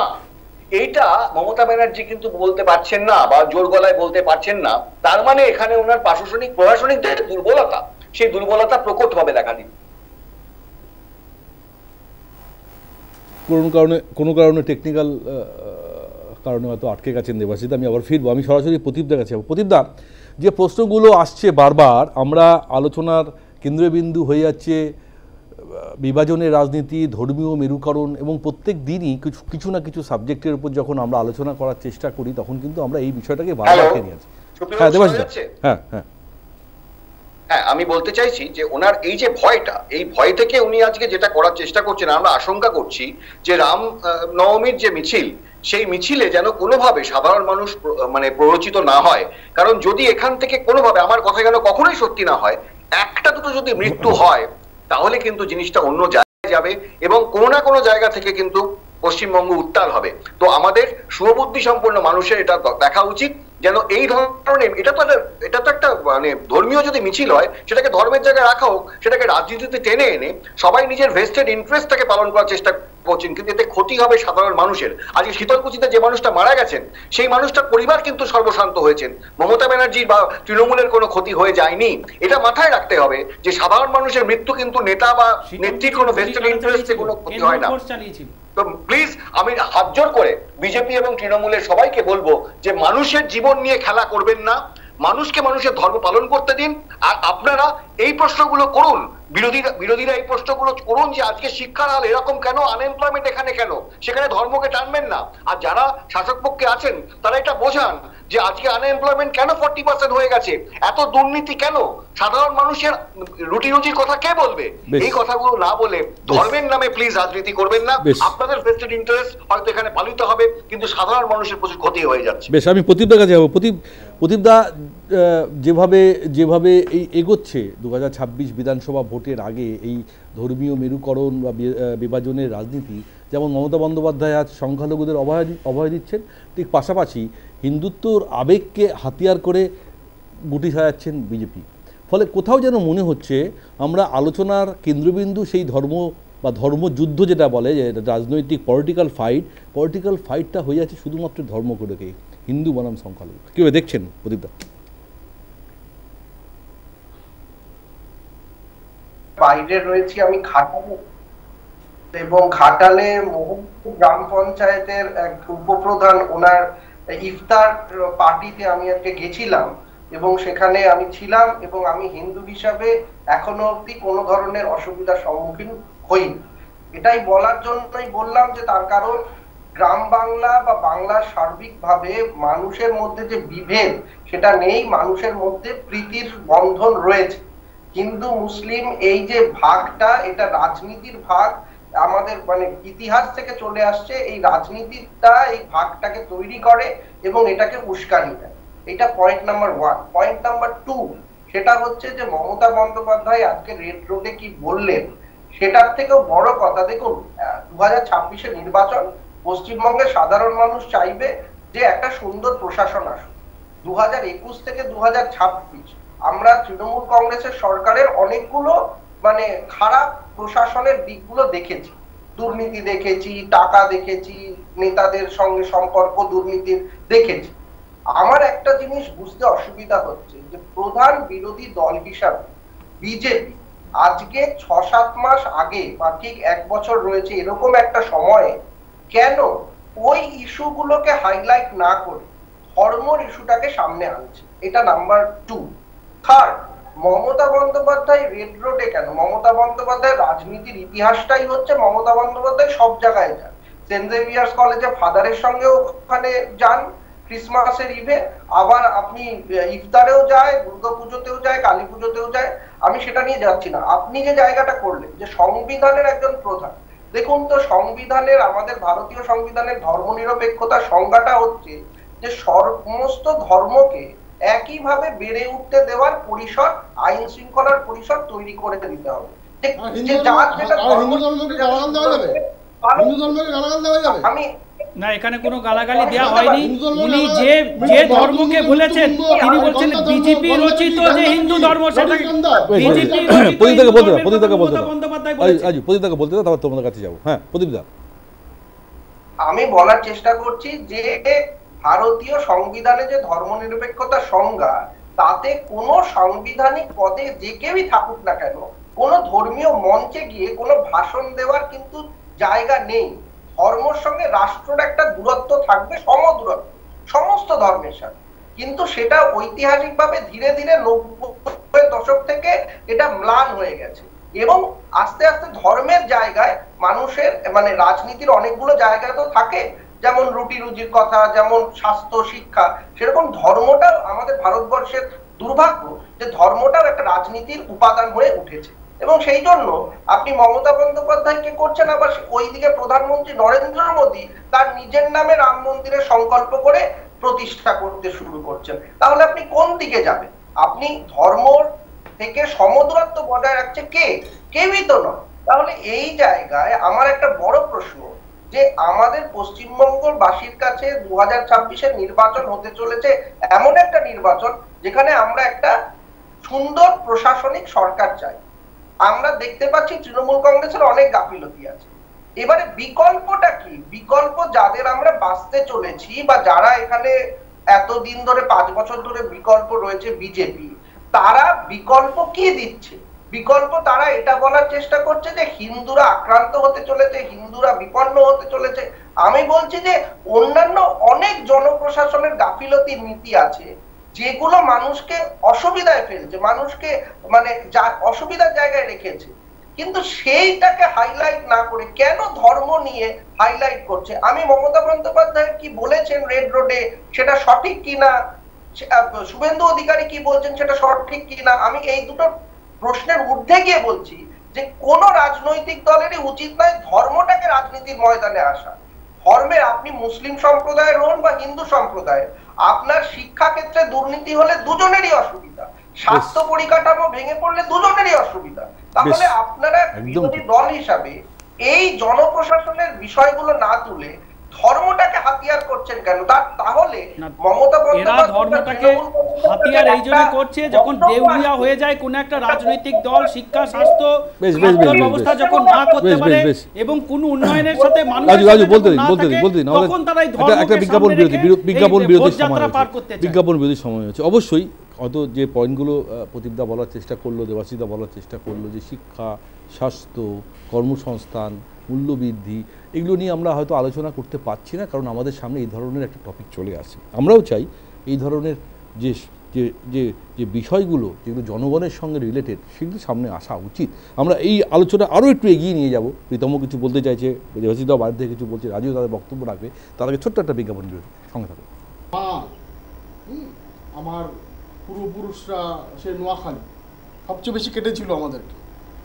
এইটা মমতা ব্যানার্জি কিন্তু বলতে পারছেন না বা জোর গলায় বলতে পারছেন না। তার মানে এখানে ওনার প্রশাসনিক যে দুর্বলতা, সেই দুর্বলতা প্রকটভাবে দেখা দিচ্ছে। কোনো কারণে টেকনিক্যাল কারণে হয়তো আটকে গেছেন দেবাশিসদা। আমি আবার ফিরবো, আমি সরাসরি প্রদীপদার কাছে যাবো। প্রদীপদা, যে প্রশ্নগুলো আসছে বারবার, আমরা আলোচনার কেন্দ্রবিন্দু হয়ে যাচ্ছে বিভাজনের রাজনীতি, ধর্মীয় মেরুকরণ এবং প্রত্যেক দিনই কিছু না কিছু সাবজেক্টের উপর যখন আমরা আলোচনা করার চেষ্টা করি তখন কিন্তু আমরা এই বিষয়টাকে বারবার টেনে আছি। হ্যাঁ দেবাশিস, হ্যাঁ হ্যাঁ হ্যাঁ, আমি বলতে চাইছি যে ওনার এই যে ভয়টা, এই ভয় থেকে উনি আজকে যেটা করার চেষ্টা করছেন, আমরা আশঙ্কা করছি যে রাম নবমীর যে মিছিল, সেই মিছিলে যেন কোনোভাবে সাধারণ মানুষ মানে প্ররোচিত না হয়। কারণ যদি এখান থেকে কোনোভাবে, আমার কথা যেন কখনোই সত্যি না হয়, একটা দুটো যদি মৃত্যু হয় তাহলে কিন্তু জিনিসটা অন্য জায়গায় যাবে এবং কোনো না কোনো জায়গা থেকে কিন্তু পশ্চিমবঙ্গ উত্তাল হবে। তো আমাদের শুভবুদ্ধি সম্পন্ন মানুষের এটা দেখা উচিত যেন এই ধরনের, এটা তো একটা মানে ধর্মীয় যদি মিছিল হয় সেটাকে ধর্মের জায়গায় রাখা হোক, সেটাকে রাজনীতিতে টেনে এনে সবাই নিজের ভেস্টেড ইন্টারেস্টটাকে পালন করার চেষ্টা করছেন, কিন্তু এতে ক্ষতি হবে সাধারণ মানুষের। আজকে শীতলকুচিতে যে মানুষটা মারা গেছেন সেই মানুষটার পরিবার কিন্তু সর্বশান্ত হয়েছেন, মমতা ব্যানার্জি বা তৃণমূলের কোনো ক্ষতি হয়ে যায়নি। এটা মাথায় রাখতে হবে যে সাধারণ মানুষের মৃত্যু কিন্তু নেতা বা নেত্রীর কোনো ভেস্টেড ইন্টারেস্টে কোনো ক্ষতি হয় না। তো প্লিজ আমি হাত জোর করে বিজেপি এবং তৃণমূলের সবাইকে বলবো যে মানুষের জীবন নিয়ে খেলা করবেন না, মানুষকে মানুষের ধর্ম পালন করতে দিন। আর আপনারা এই প্রশ্নগুলো করুন, বিরোধীরা এই প্রশ্নগুলো করুন যে আজকে শিক্ষার হাল এরকম কেন, আনএমপ্লয়মেন্ট এখানে কেন, সেখানে ধর্মকে টানবেন না। আর যারা শাসক পক্ষে আছেন তারা এটা বোঝান যে আজকে আনএমপ্লয়মেন্ট কেন 40% হয়ে গেছে, এত দুর্নীতি কেন, সাধারণ মানুষের রুটি রুজির কথা কে বলবে? এই কথাগুলো না বলে ধর্মের নামে প্লিজ রাজনীতি করবেন না। আপনাদের ভেস্টেড ইন্টারেস্ট হয়তো এখানে পালিত হবে, কিন্তু সাধারণ মানুষের প্রচুর ক্ষতি হয়ে যাচ্ছে। বেশ, আমি প্রদীপদার কাছে যাবো। প্রদীপদা, যেভাবে এই এগোচ্ছে 2026 বিধানসভা ভোটের আগে এই ধর্মীয় মেরুকরণ বা বিভাজনের রাজনীতি, যেমন মমতা বন্দ্যোপাধ্যায় আজ সংখ্যালঘুদের অভয় দিচ্ছেন, ঠিক পাশাপাশি হিন্দুত্বর আবেগকে হাতিয়ার করে গুটি সাজাচ্ছেন বিজেপি। ফলে কোথাও যেন মনে হচ্ছে আমরা আলোচনার কেন্দ্রবিন্দু সেই ধর্ম বা ধর্মযুদ্ধ যেটা বলে, যে রাজনৈতিক পলিটিক্যাল ফাইটটা হয়ে যাচ্ছে শুধুমাত্র ধর্ম করে, হিন্দু বনাম সংখ্যালঘু। কীভাবে দেখছেন প্রদীপদা? বাইরে রয়েছি আমি ঘাটালে, এবং ঘাটালে মোহনপুর গ্রাম পঞ্চায়েতের এক উপপ্রধান, ওনার ইফতার পার্টিতে আমি আজকে গেছিলাম এবং সেখানে আমি ছিলাম, এবং আমি হিন্দু হিসাবে এখনো অবধি কোনো ধরনের অসুবিধার সম্মুখীন হইনি। এটাই বলার জন্যই বললাম যে তার কারণ গ্রাম বাংলা বা বাংলার সার্বিকভাবে মানুষের মধ্যে যে বিভেদ সেটা নেই, মানুষের মধ্যে প্রীতির বন্ধন রয়েছে। হিন্দু মুসলিম এই যে ভাগটা, এটা রাজনীতির ভাগ, আমাদের মানে ইতিহাস থেকে চলে আসছে। এই রাজনীতিটা এই ভাগটাকে তৈরি করে এবং এটাকে উস্কানি দেয়। এটা পয়েন্ট নাম্বার 1। পয়েন্ট নাম্বার 2, সেটা হচ্ছে যে মমতা বন্দ্যোপাধ্যায় আজকে রেড রোডে কি বললেন, সেটার থেকেও বড় কথা, দেখুন 2026 নির্বাচন, পশ্চিমবঙ্গের সাধারণ মানুষ চাইবে যে একটা সুন্দর প্রশাসন আসুক। 2021 থেকে 2026 আমরা তৃণমূল কংগ্রেসের সরকারের অনেকগুলো মানে খারাপ প্রশাসনের দিকগুলো দেখেছি, দুর্নীতি দেখেছি, টাকা দেখেছি, নেতাদের সঙ্গে সম্পর্ক দুর্নীতির দেখেছি। আমার একটা জিনিস বুঝতে অসুবিধা হচ্ছে যে প্রধান বিরোধী দল হিসাবে বিজেপি আজকে 6-7 মাস আগে বা ঠিক 1 বছর রয়েছে এরকম একটা সময়ে কেন ওই ইস্যুগুলোকে হাইলাইট না করে ধর্মর ইস্যুটাকে সামনে আনছে? এটা number 2। Third, Mamata Bandyopadhyay red রোডে কেন? মমতা বন্দ্যোপাধ্যায় রাজনীতির ইতিহাসটাই হচ্ছে মমতা বন্দ্যোপাধ্যায় সব জায়গায় যান। সেন্ট জেভিয়ার্স কলেজে ফাদারের সঙ্গেও ওখানে যান ক্রিসমাসের ইভে, আবার আপনি ইফতারেও যায়, দুর্গাপুজোতেও যায়, কালী পুজোতেও যায়। আমি সেটা নিয়ে যাচ্ছি না। আপনি যে জায়গাটা করলেন যে সংবিধানের একজন প্রধান, দেখুন তো সংবিধানের, আমাদের ভারতীয় সংবিধানের ধর্মনিরপেক্ষতার সংজ্ঞাটা হচ্ছে যে সমস্ত ধর্মকে একইভাবে বেড়ে উঠতে দেওয়ার পরিসর, আইন শৃঙ্খলার পরিসর তৈরি করে দিতে হবে। আমি না, এখানে কোনো গালাগালি দেওয়া হয়নি। উনি যে ধর্মকে বলেছেন, তিনি বলছেন বিজেপি রচিত যে হিন্দু ধর্ম, সেটাকে বিজেপি বলতে দাও, তারপর তোমাদের কাছে যাবো। হ্যাঁ প্রদীপদা, আমি বলার চেষ্টা করছি যে ভারতীয় সংবিধানে যে ধর্মনিরপেক্ষতার সংজ্ঞা, তাতে কোনো সাংবিধানিক পদে যে কেউই থাকুক না কেন, কোনো ধর্মীয় মঞ্চে গিয়ে কোনো ভাষণ দেওয়ার কিন্তু জায়গা নেই। ধর্মের সঙ্গে রাষ্ট্রের একটা দূরত্ব থাকবে, সমদূরত্ব সমস্ত ধর্মের সাথে, কিন্তু সেটা ঐতিহাসিকভাবে ধীরে ধীরে 90 দশক থেকে এটা ম্লান হয়ে গেছে। এবং আস্তে আস্তে ধর্মের জায়গায় মানুষের মানে রাজনীতির অনেকগুলো জায়গা তো থাকে, যেমন রুটি রুজির কথা, যেমন স্বাস্থ্য শিক্ষা, সেরকম ধর্মটাও আমাদের ভারতবর্ষের দুর্ভাগ্য যে ধর্মটাও একটা রাজনীতির উপাদান হয়ে উঠেছে। এবং সেই জন্য আপনি মমতা বন্দ্যোপাধ্যায়কে করছেন, আবার ওইদিকে প্রধানমন্ত্রী নরেন্দ্র মোদী তার নিজের নামে রাম মন্দিরের সংকল্প করে প্রতিষ্ঠা করতে শুরু করছেন। তাহলে আপনি কোন দিকে যাবেন? আপনি ধর্ম থেকে সমদূরত্ব বজায় রাখছে কে? কেউই তো নয়। তাহলে এই জায়গায় আমার একটা বড় প্রশ্ন যে আমাদের পশ্চিমবঙ্গবাসীর কাছে 2026-এর নির্বাচন হতে চলেছে এমন একটা নির্বাচন যেখানে আমরা একটা সুন্দর প্রশাসনিক সরকার চাই। আমরা দেখতে পাচ্ছি তৃণমূল কংগ্রেসের অনেক গাফিলতি আছে। এবারে বিকল্পটা কি? বিকল্প যাদের আমরা বাঁচতে চলেছি বা যারা এখানে এতদিন ধরে 5 বছর ধরে বিকল্প রয়েছে বিজেপি, তারা বিকল্প কি দিচ্ছে? বিকল্প তারা এটা বলার চেষ্টা করছে যে হিন্দুরা আক্রান্ত হতে চলেছে, হিন্দুরা বিপন্ন হতে চলেছে। আমি বলছি যে অন্যান্য অনেক জনপ্রশাসনের গাফিলতির নীতি আছে যেগুলো মানুষকে অসুবিধায় ফেলছে, মানুষকে মানে অসুবিধার জায়গায় রেখেছে, কিন্তু সেইটাকে হাইলাইট না করে কেন ধর্ম নিয়ে হাইলাইট করছে? আমি মমতা বন্দ্যোপাধ্যায় কি বলেছেন রেড রোডে সেটা সঠিক কিনা, শুভেন্দু অধিকারী কি বলছেন সেটা সঠিক কিনা, আমি এই দুটো প্রশ্নের ঊর্ধ্বে গিয়ে বলছি যে কোন রাজনৈতিক দলেরই উচিত নয় ধর্মটাকে রাজনীতির ময়দানে আসা। ধর্মের আপনি মুসলিম সম্প্রদায়ের হন বা হিন্দু সম্প্রদায়ের, আপনার শিক্ষা ক্ষেত্রে দুর্নীতি হলে দুজনেরই অসুবিধা, স্বাস্থ্য পরিকাঠামো ভেঙে পড়লে দুজনেরই অসুবিধা। তাহলে আপনারা বিরোধী দল হিসাবে এই জনপ্রশাসনের বিষয়গুলো না তুলে ধর্মটাকে হাতিয়ার করছেন কেন? তাহলে মমতা বন্দ্যোপাধ্যায় ধর্মটাকে হাতিয়ার এই জন্য করছে যখন দেউলিয়া হয়ে যায় কোন একটা রাজনৈতিক দল শিক্ষা স্বাস্থ্য ব্যবস্থা যখন না করতে পারে এবং কোন উন্নয়নের সাথে মানুষের বলতে তখন তারা একটা বিজ্ঞাপন বিরোধী সময় হচ্ছে। অবশ্যই হয়তো যে পয়েন্টগুলো প্রদীপদা বলার চেষ্টা করলো, দেবাশিসদা বলার চেষ্টা করলো যে শিক্ষা, স্বাস্থ্য, কর্মসংস্থান, মূল্যবৃদ্ধি, এগুলো নিয়ে আমরা হয়তো আলোচনা করতে পারছি না, কারণ আমাদের সামনে এই ধরনের একটা টপিক চলে আসে। আমরাও চাই এই ধরনের যে যে যে যে বিষয়গুলো যেগুলো জনগণের সঙ্গে রিলেটেড সেগুলো সামনে আসা উচিত। আমরা এই আলোচনা আরও একটু এগিয়ে নিয়ে যাব। প্রীতমও কিছু বলতে চাইছে, দেবাশিসদাও বাইরে থেকে কিছু বলছে, রাজীব তাদের বক্তব্য রাখবে, তার আগে ছোট্ট একটা বিজ্ঞাপন বিরতি সঙ্গে থাকবে। আমার পূর্বপুরুষরা সে নোয়াখালী সবচেয়ে বেশি কেটেছিল আমাদেরকে।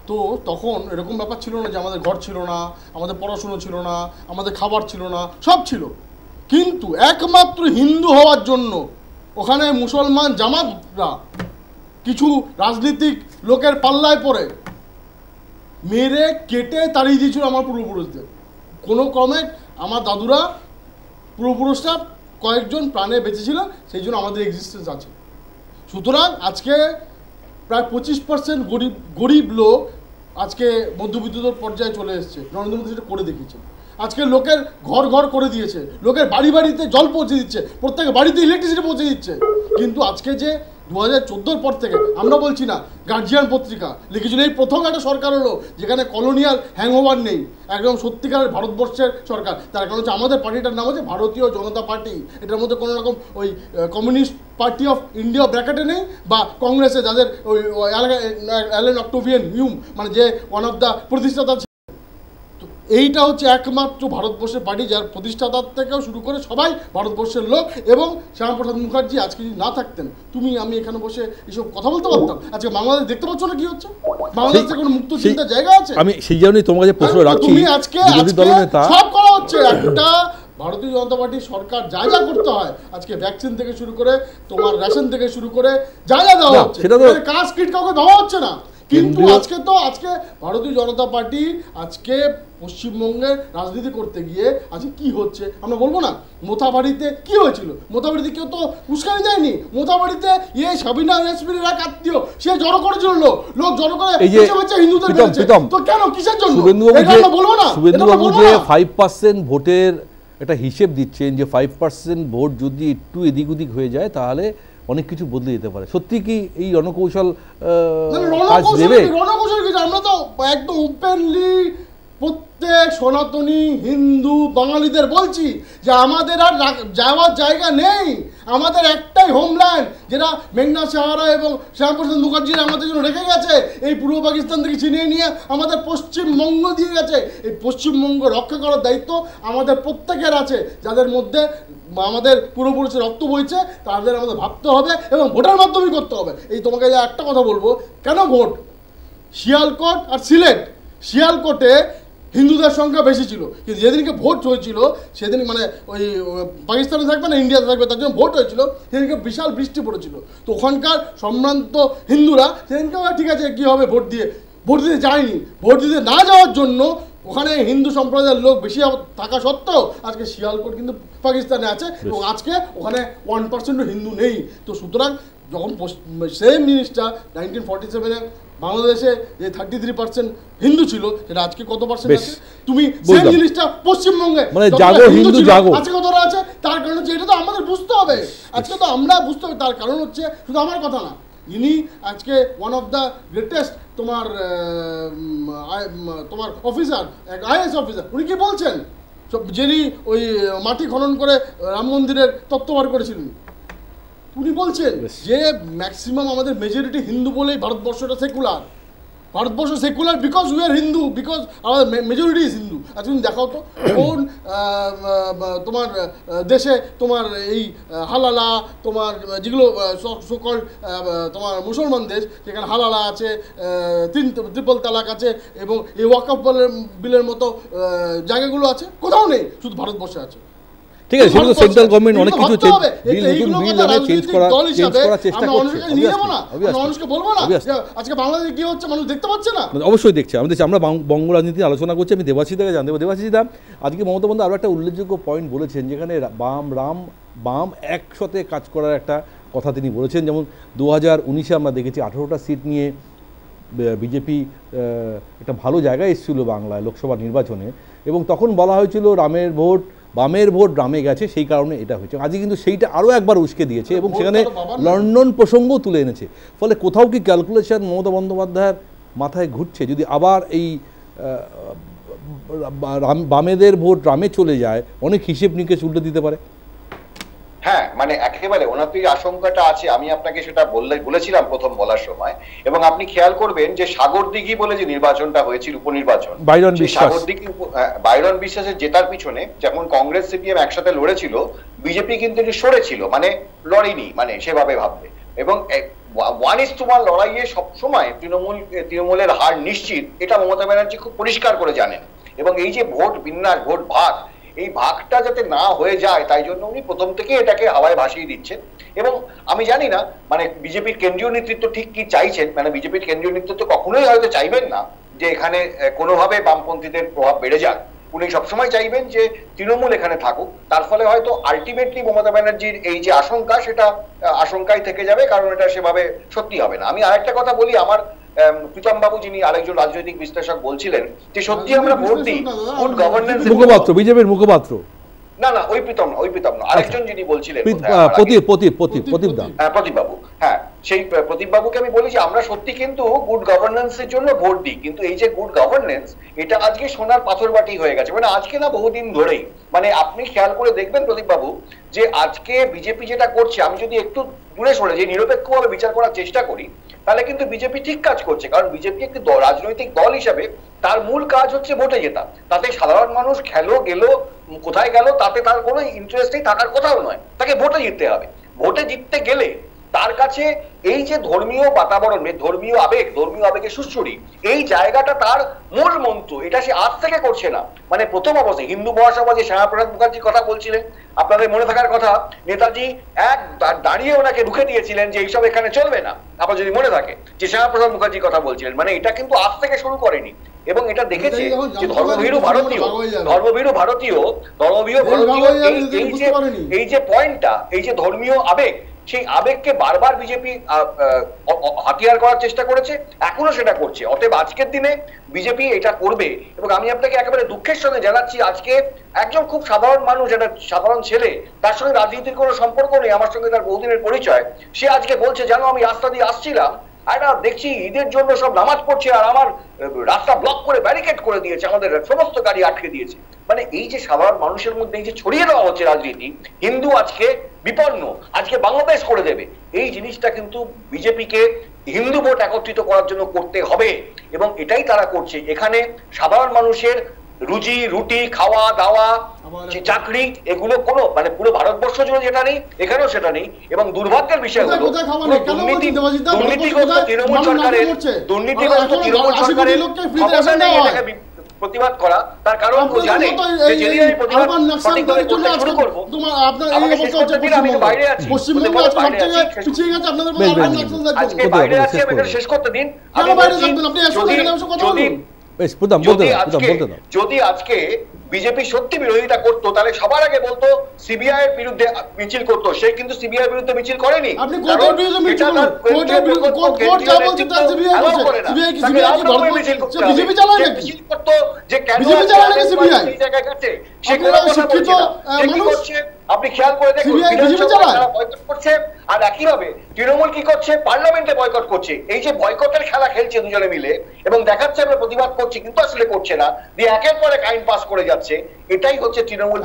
তো তখন এরকম ব্যাপার ছিল না যে আমাদের ঘর ছিল না, আমাদের পড়াশুনো ছিল না, আমাদের খাবার ছিল না, সব ছিল। কিন্তু একমাত্র হিন্দু হওয়ার জন্য ওখানে মুসলমান জামাতরা কিছু রাজনীতিক লোকের পাল্লায় পড়ে মেরে কেটে তাড়িয়ে দিয়েছিল আমার পূর্বপুরুষদের। কোনো ক্রমে আমার দাদুরা পূর্বপুরুষরা কয়েকজন প্রাণে বেঁচেছিল, সেই জন্য আমাদের এক্সিস্টেন্স আছে। সুতরাং আজকে প্রায় 25% গরিব লোক আজকে মধ্যবিত্তদের পর্যায়ে চলে এসছে। নরেন্দ্র মোদী সেটা করে দেখিয়েছে। আজকে লোকের ঘর ঘর করে দিয়েছে, লোকের বাড়ি বাড়িতে জল পৌঁছে দিচ্ছে, প্রত্যেকের বাড়িতে ইলেকট্রিসিটি পৌঁছে দিচ্ছে। কিন্তু আজকে যে 2014 পর থেকে আমরা বলছি না, গার্জিয়ান পত্রিকা লিখেছিল এই প্রথম একটা সরকার হলো যেখানে কলোনিয়াল হ্যাংওভার নেই, একদম সত্যিকারের ভারতবর্ষের সরকার। তার কারণ হচ্ছে আমাদের পার্টিটার নাম হচ্ছে ভারতীয় জনতা পার্টি। এটার মধ্যে কোনো রকম ওই কমিউনিস্ট পার্টি অফ ইন্ডিয়া ব্র্যাকেটে নেই, বা কংগ্রেসে যাদের ওই অ্যালেন অক্টোভিয়ান হিউম মানে যে ওয়ান অফ দ্য প্রতিষ্ঠাতা। তো এইটা হচ্ছে একমাত্র ভারতবর্ষের পার্টি যার প্রতিষ্ঠাতার থেকেও শুরু করে সবাই ভারতবর্ষের লোক। এবং শ্যামাপ্রসাদ মুখার্জি আজকে যদি না থাকতেন, তুমি আমি এখানে বসে এসব কথা বলতে পারতাম? আজকে বাংলাদেশ দেখতে পাচ্ছ না কি হচ্ছে? বাংলাদেশে কোনো মুক্ত চিন্তার জায়গা আছে? আমি সেই জন্যই তোমার কাছে প্রশ্ন রাখছি। তুমি আজকে সব করা হচ্ছে একটা ভারতীয় জনতা পার্টির সরকার যা যা করতে হয়, আজকে ভ্যাকসিন থেকে শুরু করে তোমার রেশন থেকে শুরু করে যা যা দেওয়া হচ্ছে, কাজ কিট কাউকে দেওয়া হচ্ছে না। কিন্তু আজকে ভারতীয় জনতা পার্টি আজকে পশ্চিমবঙ্গের রাজনীতি করতে গিয়ে আজকে কি হচ্ছে আমরা বলবো না? মোথাবাড়িতে কি হয়েছিল? মোথাবাড়িতে কেউ তো উস্কানি দেয়নি। মোথাবাড়িতে সাবিনা ইয়াসমিনের এক আত্মীয় সে জড়ো করেছিল, লোক জড়ো করে হিন্দুদের তো কেন কিসের জন্য বলবো না? শুভেন্দুবাবু যে 5% ভোটের একটা হিসেব দিচ্ছেন যে 5% ভোট যদি একটু এদিক ওদিক হয়ে যায় তাহলে অনেক কিছু বদলে যেতে পারে। সত্যি কি এই রণকৌশল কাজ দেবে? রণকৌশল কিছু আমরা তো একদম ওপেনলি প্রত্যেক সনাতনী হিন্দু বাঙালিদের বলছি যে আমাদের আর যাওয়ার জায়গা নেই। আমাদের একটাই হোমল্যান্ড, যেটা মেঘনা সাহারা এবং শ্যামাপ্রসাদ মুখার্জির আমাদের জন্য রেখে গেছে। এই পূর্ব পাকিস্তান থেকে ছিনিয়ে নিয়ে আমাদের পশ্চিমবঙ্গ দিয়ে গেছে। এই পশ্চিমবঙ্গ রক্ষা করার দায়িত্ব আমাদের প্রত্যেকের আছে। যাদের মধ্যে আমাদের পূর্বপুরুষের রক্ত বইছে তাদের আমাদের ভাবতে হবে এবং ভোটের মাধ্যমে করতে হবে। এই তোমাকে একটা কথা বলবো, কেন ভোট? শিয়ালকোট আর সিলেট, শিয়ালকোটে হিন্দুদের সংখ্যা বেশি ছিল, কিন্তু যেদিনকে ভোট হয়েছিল সেদিন মানে ওই পাকিস্তানে থাকবে না ইন্ডিয়াতে থাকবে তার জন্য ভোট হয়েছিল, সেদিনকে বিশাল বৃষ্টি পড়েছিল। তো ওখানকার সম্ভ্রান্ত হিন্দুরা সেদিনকে ঠিক আছে কী হবে ভোট দিতে যায়নি। ভোট দিতে না যাওয়ার জন্য ওখানে হিন্দু সম্প্রদায়ের লোক বেশি থাকা সত্ত্বেও আজকে শিয়ালকোট কিন্তু পাকিস্তানে আছে এবং আজকে ওখানে 1% হিন্দু নেই। তো সুতরাং যখন সেম জিনিসটা 1947-এ বাংলাদেশে যে 33% হিন্দু ছিল সেটা আজকে কত পার্সেন্ট আছে? তুমি সেম জিনিসটা পশ্চিমবঙ্গে মানে জাগো হিন্দু জাগো আজকে কতটা আছে? তার কারণ হচ্ছে এটা তো আমাদের বুঝতে হবে, আজকে তো আমরা বুঝতে হবে। তার কারণ হচ্ছে শুধু আমার কথা না, ইনি আজকে ওয়ান অফ দ্য গ্রেটেস্ট তোমার অফিসার, এক IAS অফিসার, উনি কি বলছেন? যিনি ওই মাটি খনন করে রাম মন্দিরের তত্ত্ব বার করেছিলেন, উনি বলছেন যে ম্যাক্সিমাম আমাদের মেজরিটি হিন্দু বলেই ভারতবর্ষটা সেকুলার। ভারতবর্ষ secular because we are Hindu, because আমাদের মেজরিটি ইজ হিন্দু। আচ্ছা তুমি দেখাও তো কোন তোমার দেশে তোমার এই হালালা তোমার যেগুলো সকল তোমার মুসলমান দেশ যেখানে হালালা আছে, ট্রিপল তালাক আছে এবং এই ওয়াকফ বিলের মতো জায়গাগুলো আছে? কোথাও নেই, শুধু ভারতবর্ষে আছে। ঠিক আছে, সেগুলো সেন্ট্রাল গভর্নমেন্ট অনেক কিছু চেঞ্জ করার চেষ্টা করছে। মানুষকে বলবো না আজকে বাংলাদেশে কি হচ্ছে মানুষ দেখতে পাচ্ছে না? অবশ্যই দেখছে, আমরা বঙ্গ রাজনীতি আলোচনা করছি। আমি দেবাশিস থেকে জানতে পারি, দেবাশিস দা আজকে মমতা বন্দ্যোপাধ্যায় আরও একটা উল্লেখযোগ্য পয়েন্ট বলেছেন, যেখানে বাম একসাথে কাজ করার একটা কথা তিনি বলেছেন। যেমন 2019-এ আমরা দেখেছি 18টা সিট নিয়ে বিজেপি একটা ভালো জায়গায় এসেছিল বাংলায় লোকসভা নির্বাচনে, এবং তখন বলা হয়েছিল বামের ভোট রামে গেছে, সেই কারণে এটা হয়েছে। আজকে কিন্তু সেইটা আরও একবার উস্কে দিয়েছে এবং সেখানে লন্ডন প্রসঙ্গও তুলে এনেছে। ফলে কোথাও কি ক্যালকুলেশন মমতা বন্দ্যোপাধ্যায়ের মাথায় ঘুরছে, যদি আবার এই বামেদের ভোট রামে চলে যায়, অনেক হিসেব নিকেশ উল্টে দিতে পারে? হ্যাঁ, মানে একেবারে ওনার তো আশঙ্কাটা আছে। আমি আপনাকে সেটা বলেছিলাম প্রথম বলার সময়, এবং আপনি খেয়াল করবেন যে সাগরদিঘি বলে যে নির্বাচনটা হয়েছিল, উপনির্বাচন, বাইরন বিশ্বাসের জেতার পিছনে যখন কংগ্রেস সিপিএম একসাথে লড়েছিল, বিজেপি কিন্তু সরেছিল, মানে লড়েনি, মানে সেভাবে ভাববে। এবং 1:1 লড়াইয়ে সবসময় তৃণমূলের হার নিশ্চিত, এটা মমতা ব্যানার্জি খুব পরিষ্কার করে জানেন। এবং এই যে ভোট বিন্যাস, ভোট ভাগ, এই ভাগটা যাতে না হয়ে যায় তাই জন্য উনি প্রথম থেকে এটাকে হাওয়ায় ভাসিয়ে দিচ্ছেন। এবং আমি জানি না মানে বিজেপির কেন্দ্রীয় নেতৃত্ব ঠিক কি চাইছেন। মানে বিজেপির কেন্দ্রীয় নেতৃত্ব কখনোই হয়তো চাইবেন না যে এখানে কোনোভাবে বামপন্থীদের প্রভাব বেড়ে যাক। উনি সবসময় চাইবেন যে তৃণমূল এখানে থাকুক। তার ফলে হয়তো আলটিমেটলি মমতা ব্যানার্জির এই যে আশঙ্কা, সেটা আশঙ্কাই থেকে যাবে, কারণ এটা সেভাবে সত্যি হবে না। আমি আরেকটা কথা বলি, আমার প্রীতম বাবু যিনি আরেকজন রাজনৈতিক বিশ্লেষক বলছিলেন যে সত্যি আমরা ভোট দিই গুড গভর্নেন্স, মুখপাত্র বিজেপির মুখপাত্র, না ওই প্রীতম না, আরেকজন যিনি বলছিলেন প্রদীপ বাবু, হ্যাঁ সেই প্রদীপ বাবুকে আমি বলি যে আমরা সত্যি কিন্তু গুড গভর্নেন্সের জন্য ভোট দিই, কিন্তু এই যে গুড গভর্নেন্স এটা আজকে সোনার পাথর বাটি হয়ে গেছে। মানে আজকে না, বহুদিন ধরেই। মানে আপনি খেয়াল করে দেখবেন প্রদীপ বাবু যে আজকে বিজেপি যেটা করছে, আমি যদি একটু দূরে সরে যে নিরপেক্ষভাবে বিচার করার চেষ্টা করি, তাহলে কিন্তু বিজেপি ঠিক কাজ করছে। কারণ বিজেপি একটি রাজনৈতিক দল হিসাবে তার মূল কাজ হচ্ছে ভোটে জেতা। তাতে সাধারণ মানুষ কোথায় গেল তাতে তার কোনো ইন্টারেস্টই থাকার কথাও নয়, তাকে ভোটে জিততে হবে। ভোটে জিততে গেলে তার কাছে এই যে ধর্মীয় বাতাবরণ, ধর্মীয় আবেগের সুশ্রুরি, এই জায়গাটা তার মূল মন্ত্র। এটা সে আজ থেকে করছে না। মানে প্রথম অবস্থায় হিন্দু মহাসভা যে শ্যামাপ্রসাদ মুখার্জির কথা বলছিলেন, আপনাদের মনে থাকার কথা, নেতাজি দাঁড়িয়ে ওনাকে রুখে দিয়েছিলেন যে এইসব এখানে চলবে না। আপনার যদি মনে থাকে যে শ্যামাপ্রসাদ মুখার্জির কথা বলছিলেন, মানে এটা কিন্তু আজ থেকে শুরু করেনি। এবং এটা দেখেছে যে ধর্মভীরু ভারতীয় এই যে পয়েন্টটা, এই যে ধর্মীয় আবেগ, সেই আবেগকে বারবার বিজেপি হাতিয়ার করার চেষ্টা করেছে, এখনো সেটা করছে। অতএব আজকের দিনে বিজেপি এটা করবে। এবং আমি আপনাকে একেবারে দুঃখের সঙ্গে জানাচ্ছি, আজকে একজন খুব সাধারণ মানুষ, একটা সাধারণ ছেলে, তার সঙ্গে রাজনীতির কোনো সম্পর্ক নেই, আমার সঙ্গে তার বহুদিনের পরিচয়, সে আজকে বলছে জানো আমি রাস্তা দিয়ে আসছিলাম, আর না দেখছি ঈদের জন্য সব নামাজ পড়ছে আর আমার রাস্তা ব্লক করে ব্যারিকেড করে দিয়েছে, আমাদের সমস্ত গাড়ি আটকে দিয়েছে। মানে এই যে সাধারণ মানুষের মধ্যে এই যে ছড়িয়ে দেওয়া হচ্ছে রাজনীতি, হিন্দু আজকে বিপন্ন, আজকে বাংলাদেশ করে দেবে, এই জিনিসটা কিন্তু বিজেপিকে হিন্দু ভোট একত্রিত করার জন্য করতে হবে এবং এটাই তারা করছে। এখানে সাধারণ মানুষের রুজি রুটি খাওয়া দাওয়া চাকরি এগুলো কোনো মানে পুরো ভারতবর্ষ জুড়ে যেটা নেই এখানেও সেটা নেই। এবং দুর্ভাগ্যের বিষয় হলো দুর্নীতিগ্রস্ত তৃণমূল সরকারের প্রতিবাদ করা। তার কারণ ও জানে যে যেদিন আমি প্রতিবাদ সঠিকভাবে করতে শুরু করবো আমাকে শেষ করতে দিন, আমি বাইরে আছি, আজকে বাইরে আছি, আমি এটা শেষ করতে দিন। যদি আজকে বিজেপি সত্যি বিরোধিতা করতো তাহলে সবার আগে বলতো সিবিআই এর বিরুদ্ধে মিছিল করতো, সে কিন্তু সিবিআই এর বিরুদ্ধে মিছিল করেনি। আপনি খেয়াল করে দেখুন বয়কট করছে আর একইভাবে তৃণমূল কি করছে, পার্লামেন্টে বয়কট করছে। এই যে বয়কটের খেলা খেলছে দুজনে মিলে এবং দেখাচ্ছে আমরা প্রতিবাদ করছি কিন্তু আসলে করছে না, দিয়ে একের পরে আইন পাস করে যাচ্ছে। এটাই হচ্ছে তৃণমূল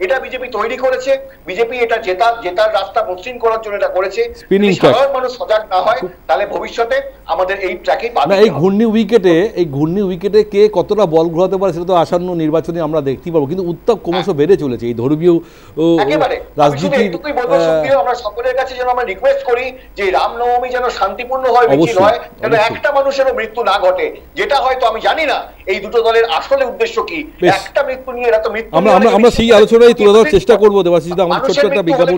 এটা বিজেপি তৈরি করেছে। বিজেপি এটা জেতার রাস্তা মসৃণ করার জন্য এটা করেছে। সাধারণ মানুষ সজাগ না হয় তাহলে ভবিষ্যতে আমাদের এই ট্র্যাকেই পাবে। এই ঘূর্ণি উইকেটে কে কতটা বল ঘোরাতে পারে সেটা তো আসন্ন নির্বাচনে আমরা দেখতে পাবো, কিন্তু উত্তাপ ক্রমশ বেড়ে চলেছে এই ধর্মীয় রাজনীতি। আমরা সকলের কাছে যেন আমরা রিকোয়েস্ট করি যে রামনবমী যেন শান্তিপূর্ণ হয়, মিছিল হয়, যেন একটা মানুষেরও মৃত্যু না ঘটে, যেটা হয়তো আমি জানি না এই দুটো দলের আসলে উদ্দেশ্য কি। একটা মৃত্যু নিয়ে এরা তো মৃত্যু আমরা সেই আলোচনায় তুলে ধরার চেষ্টা করবো। দেবাশিস দা, আমাদের ছোট্ট একটা বিজ্ঞাপন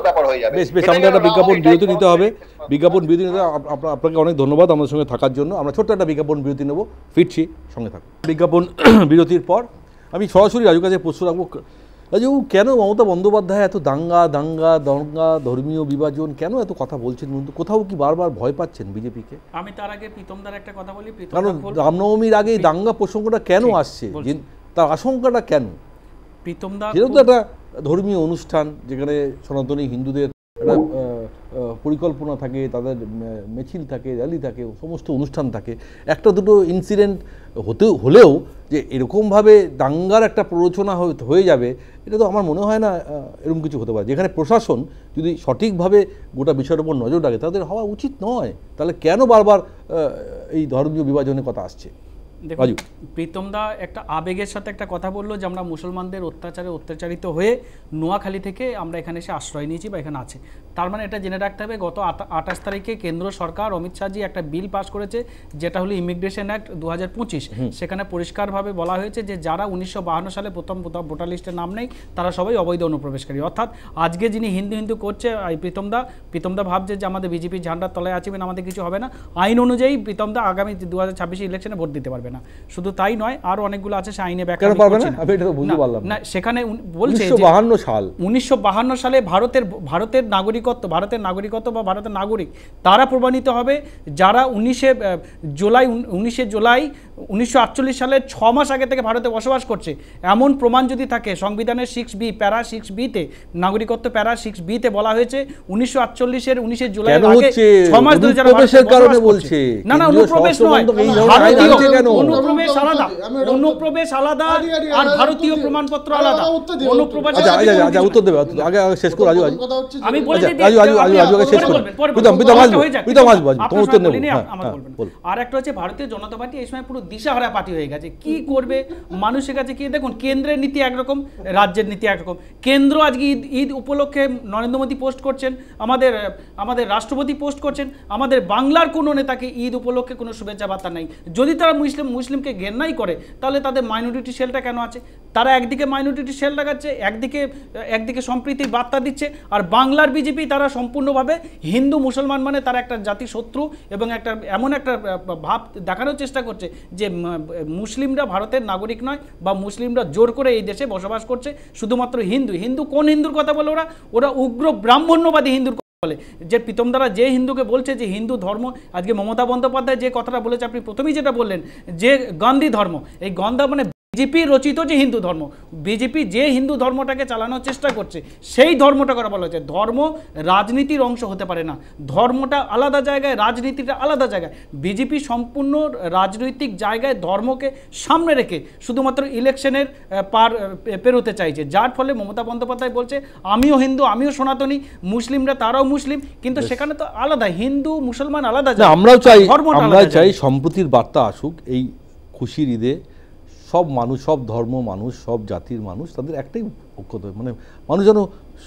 ব্যাপার হয়ে যাবে। বেশ আমাদের একটা বিজ্ঞাপন বিরতি নিতে হবে। আপনাকে অনেক ধন্যবাদ আমাদের সঙ্গে থাকার জন্য। আমরা ছোট্ট একটা বিজ্ঞাপন বিরতি নেব, ফিরছি, সঙ্গে থাকুন। বিজ্ঞাপন বিরতির পর আমি সরাসরি রাজুর কাছে প্রশ্ন রাখবো। রাজু, কেন মমতা বন্দ্যোপাধ্যায় এত দাঙ্গা ধর্মীয় বিভাজন, কেন এত কথা বলছেন? কোথাও কি বারবার ভয় পাচ্ছেন বিজেপিকে? আমি তার আগে প্রীতমদার একটা কথা বলি। কারণ রামনবমীর আগে দাঙ্গা প্রসঙ্গটা কেন আসছে, তার আশঙ্কাটা কেন? প্রীতমদা যেহেতু একটা ধর্মীয় অনুষ্ঠান যেখানে সনাতনী হিন্দুদের একটা পরিকল্পনা থাকে, তাদের মিছিল থাকে, র্যালি থাকে, সমস্ত অনুষ্ঠান থাকে, একটা দুটো ইনসিডেন্ট হলেও যে এরকমভাবে দাঙ্গার একটা প্ররোচনা হয়ে যাবে এটা তো আমার মনে হয় না এরকম কিছু হতে পারে। যেখানে প্রশাসন যদি সঠিকভাবে গোটা বিষয়ের উপর নজর রাখে তাদের হওয়া উচিত নয়। তাহলে কেন বারবার এই ধর্মীয় বিভাজনের কথা আসছে? দেখুন, প্রীতমদা একটা আবেগের সাথে একটা কথা বললো যে আমরা মুসলমানদের অত্যাচারিত হয়ে নোয়াখালী থেকে আমরা এখানে এসে আশ্রয় নিয়েছি বা এখানে আছে। তার মানে এটা জেনে রাখতে হবে গত 28 তারিখে কেন্দ্র সরকার অমিত শাহজি একটা বিল পাস করেছে যেটা হলো ইমিগ্রেশন অ্যাক্ট 2025। সেখানে পরিষ্কারভাবে বলা হয়েছে যে যারা 1952 সালে প্রথম ভোটার লিস্টে নাম নেই তারা সবাই অবৈধ অনুপ্রবেশকারী। অর্থাৎ আজকে যিনি হিন্দু করছে প্রীতমদা ভাবছে যে আমাদের বিজেপির ঝান্ডার তলায় আছে, আমাদের কিছু হবে না। আইন অনুযায়ী প্রীতমদা আগামী 2026 ইলেকশনে ভোট দিতে পারবে না। শুধু তাই নয়, আরো অনেকগুলো আছে সে আইনে ব্যাখ্যা না। সেখানে বলছে 1952 সালে ভারতের নাগরিকত্ব বা ভারতের নাগরিক তারা প্রমাণিত হবে যারা 19শে জুলাই 1948 সালের 6 মাস আগে থেকে ভারতে বসবাস করছে। এমন প্রমাণ যদি থাকে, সংবিধানের 6B প্যারা 6Bতে নাগরিকত্ব প্যারা 6Bতে বলা হয়েছে 1948 19শে জুলাই আগে 6 মাস ধরে যারা কারণে বলছে না অনুপ্রবেশ নয়, অনুপ্রবেশ আলাদা আর ভারতীয় প্রমাণপত্র আলাদা। উত্তর দেবে আগে শেষ করে রাজু। আমি বলি আর একটা হচ্ছে ভারতীয় জনতা পার্টি এই সময় পুরো দিশাহারা পার্টি হয়ে গেছে। কি করবে মানুষের কাছে কি? দেখুন, কেন্দ্রের নীতি একরকম, রাজ্যের নীতি একরকম। কেন্দ্র আজকে ঈদ উপলক্ষে নরেন্দ্র মোদী পোস্ট করছেন, আমাদের রাষ্ট্রপতি পোস্ট করছেন, আমাদের বাংলার কোনো নেতাকে ঈদ উপলক্ষে কোনো শুভেচ্ছা বার্তা নেই। যদি তারা মুসলিমকে ঘেন্নাই করে তাহলে তাদের মাইনরিটি সেলটা কেন আছে? তারা একদিকে মাইনরিটি সেল লাগাচ্ছে, একদিকে সম্প্রীতির বার্তা দিচ্ছে, আর বাংলার বিজেপি তারা সম্পূর্ণভাবে হিন্দু মুসলমান মানে তারা একটা জাতির শত্রু এবং এমন একটা ভাব দেখানোর চেষ্টা করছে যে মুসলিমরা ভারতের নাগরিক নয় বা মুসলিমরা জোর করে এই দেশে বসবাস করছে শুধুমাত্র হিন্দু। কোন হিন্দুর কথা বলে ওরা উগ্র ব্রাহ্মণ্যবাদী হিন্দুর বলে। যে প্রীতমদারা যে হিন্দুকে বলছে যে হিন্দু ধর্ম, আজকে মমতা বন্দ্যোপাধ্যায় যে কথাটা বলেছে, আপনি প্রথমেই যেটা বললেন যে গান্ধী ধর্ম, এই গন্ধা মানে বিজেপি রচিত যে হিন্দু ধর্ম, বিজেপি যে হিন্দু ধর্মটাকে চালানোর চেষ্টা করছে সেই ধর্মটা করা বলা হচ্ছে। ধর্ম রাজনীতির অংশ হতে পারে না, ধর্মটা আলাদা জায়গায়, রাজনীতিটা আলাদা জায়গায়। বিজেপি সম্পূর্ণ রাজনৈতিক জায়গায় ধর্মকে সামনে রেখে শুধুমাত্র ইলেকশনের পেরোতে চাইছে, যার ফলে মমতা বন্দ্যোপাধ্যায় বলছে আমিও হিন্দু, আমিও সনাতনী, মুসলিমরা তারাও মুসলিম, কিন্তু সেখানে তো আলাদা হিন্দু মুসলমান আলাদা। আমরাও চাই সম্প্রীতির বার্তা আসুক এই খুশির ঈদে। সব মানুষ, সব ধর্ম মানুষ, সব জাতির মানুষ, তাদের একটাই ঐক্যতা, মানে মানুষ যেন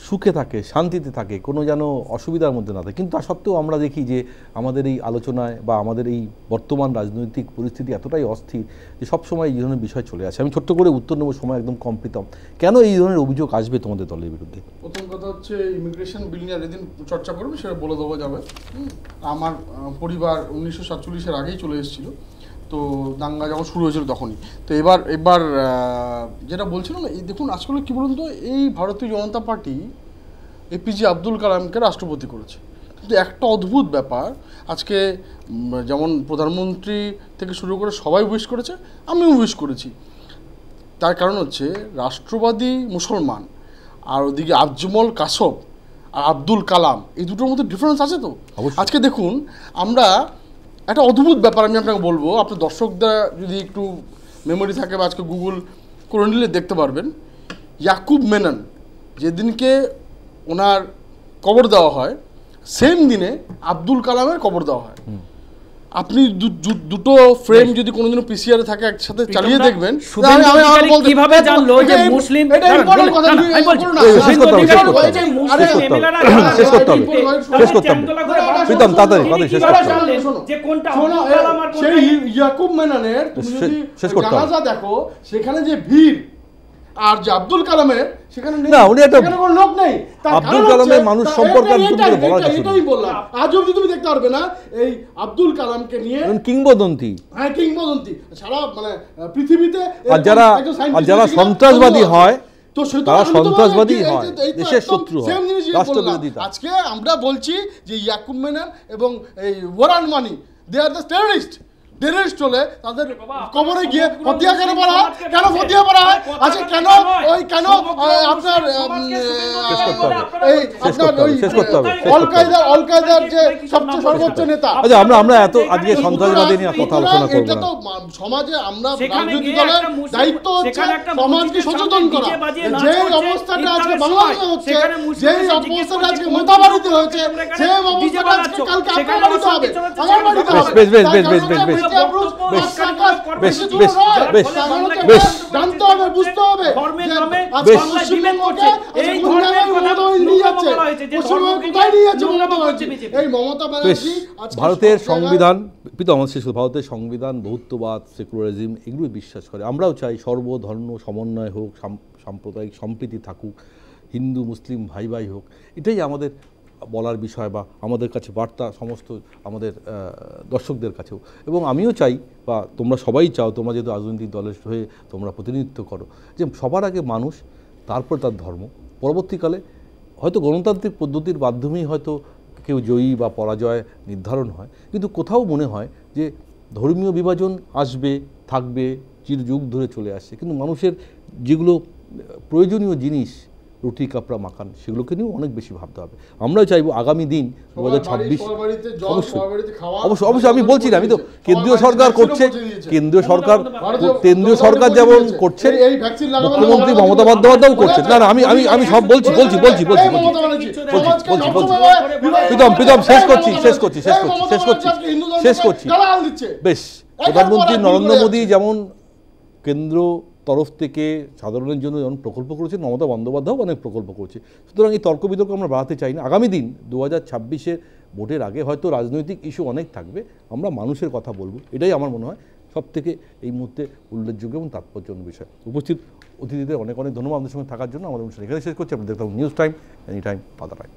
সুখে থাকে, শান্তিতে থাকে, কোনো যেন অসুবিধার মধ্যে না থাকে। কিন্তু তা সত্ত্বেও আমরা দেখি যে আমাদের এই আলোচনায় বা আমাদের এই বর্তমান রাজনৈতিক পরিস্থিতি এতটাই অস্থির যে সবসময় এই ধরনের বিষয় চলে আসে। আমি ছোট্ট করে উত্তর নেব, সময় একদম কম। প্রীতম, কেন এই ধরনের অভিযোগ আসবে তোমাদের দলের বিরুদ্ধে? প্রথম কথা হচ্ছে ইমিগ্রেশন বিল নিয়ে যেদিন চর্চা করবে সেটা বলে দেওয়া যাবে। আমার পরিবার 1947-এর আগেই চলে এসেছিল, তো দাঙ্গা যখন শুরু হয়েছিল তখনই। তো এবার যেটা বলছিলাম, এই দেখুন আসলে কী বলুন তো, এই ভারতীয় জনতা পার্টি এপিজে আব্দুল কালামকে রাষ্ট্রপতি করেছে, কিন্তু একটা অদ্ভুত ব্যাপার, আজকে যেমন প্রধানমন্ত্রী থেকে শুরু করে সবাই উইশ করেছে, আমিও উইশ করেছি। তার কারণ হচ্ছে রাষ্ট্রবাদী মুসলমান আর ওদিকে আজমল কাসব আর আব্দুল কালাম, এই দুটোর মধ্যে ডিফারেন্স আছে তো। আজকে দেখুন আমরা একটা অদ্ভুত ব্যাপার আমি আপনাকে বলবো, আপনার দর্শকদের যদি একটু মেমোরি থাকে বা আজকে গুগল করে নিলে দেখতে পারবেন, ইয়াকুব মেনন যেদিনকে ওনার কবর দেওয়া হয় সেম দিনে আব্দুল কালামের কবর দেওয়া হয়। আপনি দুটো ফ্রেম যদি কোনোদিনও পিসিআর থাকে একসাথে চালিয়ে দেখবেন। কিভাবে জানলো যে মুসলিম? শেষ করতে হবে প্রীতম, তাড়াতাড়ি শেষ করতে হবে। যে কোনটা সেই ইয়াকুব মেননের তুমি যদি জানাজা দেখো, সেখানে যে ভিড়, আর যে আব্দুল কালামের সেখানে না, উনি একটা কোনো লোক নেই। আব্দুল কালামের মানুষ সম্পর্কে এটাই বললাম, আজ অবধি তুমি দেখতে পারবে না এই আব্দুল কালামকে নিয়ে কিংবদন্তি। হ্যাঁ, কিংবদন্তি সারা মানে পৃথিবীতে। আর যারা সন্ত্রাসবাদী হয়, তারা সন্ত্রাসবাদী হয়, দেশের শত্রু হয়, রাষ্ট্রবিরোধী। আজকে আমরা বলছি যে ইয়াকুব মেনন এবং এই war and money, they are the terrorist. চলে তাদের কবরে গিয়ে ফতিয়া কেন পড়া হয়? কেন ফতিয়া পড়া হয়? আচ্ছা কেন ওই কেন আপনার অল কায়দার যে সবচেয়ে সর্বোচ্চ নেতা। আচ্ছা আমরা এত আজকে সন্ত্রাসবাদী নিয়ে কথা আলোচনা করব না। এটা তো সমাজে আমরা রাজনৈতিক দলের দায়িত্ব হচ্ছে সমাজকে সচেতন করা। যে অবস্থাটা আজকে বাংলাদেশে হচ্ছে, যে অবস্থাটা আজকে মোতাবাড়িতে হয়েছে, সেই অবস্থাটা আজকে কালকে আপনার বাড়িতে হবে, আমার বাড়িতে হবে। জানতে হবে, বুঝতে হবে। ভারতের সংবিধান, ভারতের সংবিধান বহুত্ববাদ, সেকুলারিজম এগুলো বিশ্বাস করে। আমরাও চাই সর্বধর্ম সমন্বয় হোক, সাম্প্রদায়িক সম্প্রীতি থাকুক, হিন্দু মুসলিম ভাই ভাই হোক। এটাই আমাদের বলার বিষয় বা আমাদের কাছে বার্তা সমস্ত আমাদের দর্শকদের কাছেও। এবং আমিও চাই বা তোমরা সবাই চাও, তোমরা যেহেতু রাজনৈতিক দলের হয়ে তোমরা প্রতিনিধিত্ব করো, যে সবার আগে মানুষ, তারপর তার ধর্ম। পরবর্তীকালে হয়তো গণতান্ত্রিক পদ্ধতির মাধ্যমেই হয়তো কেউ জয়ী বা পরাজয় নির্ধারণ হয়, কিন্তু কোথাও মনে হয় যে ধর্মীয় বিভাজন আসবে, থাকবে, চিরযুগ ধরে চলে আসছে, কিন্তু মানুষের যেগুলো প্রয়োজনীয় জিনিস, রুটি কাপড়া মাখান, সেগুলোকে নিয়েও অনেক বেশি ভাবতে হবে। আমরাও চাইবো আগামী দিন 2026 অবশ্যই আমি বলছি না, আমি তো কেন্দ্রীয় সরকার করছে, কেন্দ্রীয় সরকার যেমন করছে, মুখ্যমন্ত্রী মমতা বন্দ্যোপাধ্যায় করছেন। না আমি সব বলছি প্রীতম শেষ করছি। বেশ, প্রধানমন্ত্রী নরেন্দ্র মোদী যেমন কেন্দ্র তরফ থেকে সাধারণের জন্য যেমন প্রকল্প করেছেন, মমতা বন্দ্যোপাধ্যায়ও অনেক প্রকল্প করছে। সুতরাং এই তর্ক বিতর্ক আমরা বাড়াতে চাই না। আগামী দিন 2026-এর ভোটের আগে হয়তো রাজনৈতিক ইস্যু অনেক থাকবে, আমরা মানুষের কথা বলবো, এটাই আমার মনে হয় সবথেকে এই মুহূর্তে উল্লেখযোগ্য এবং তাৎপর্যপূর্ণ বিষয়। উপস্থিত অতিথিদের অনেক ধন্যবাদ আমাদের সঙ্গে থাকার জন্য। আমাদের অনুষ্ঠান এখানে শেষ করছি। আপনাদের দেখতাম নিউজ টাইম, এনি টাইম, পাতা টাইম।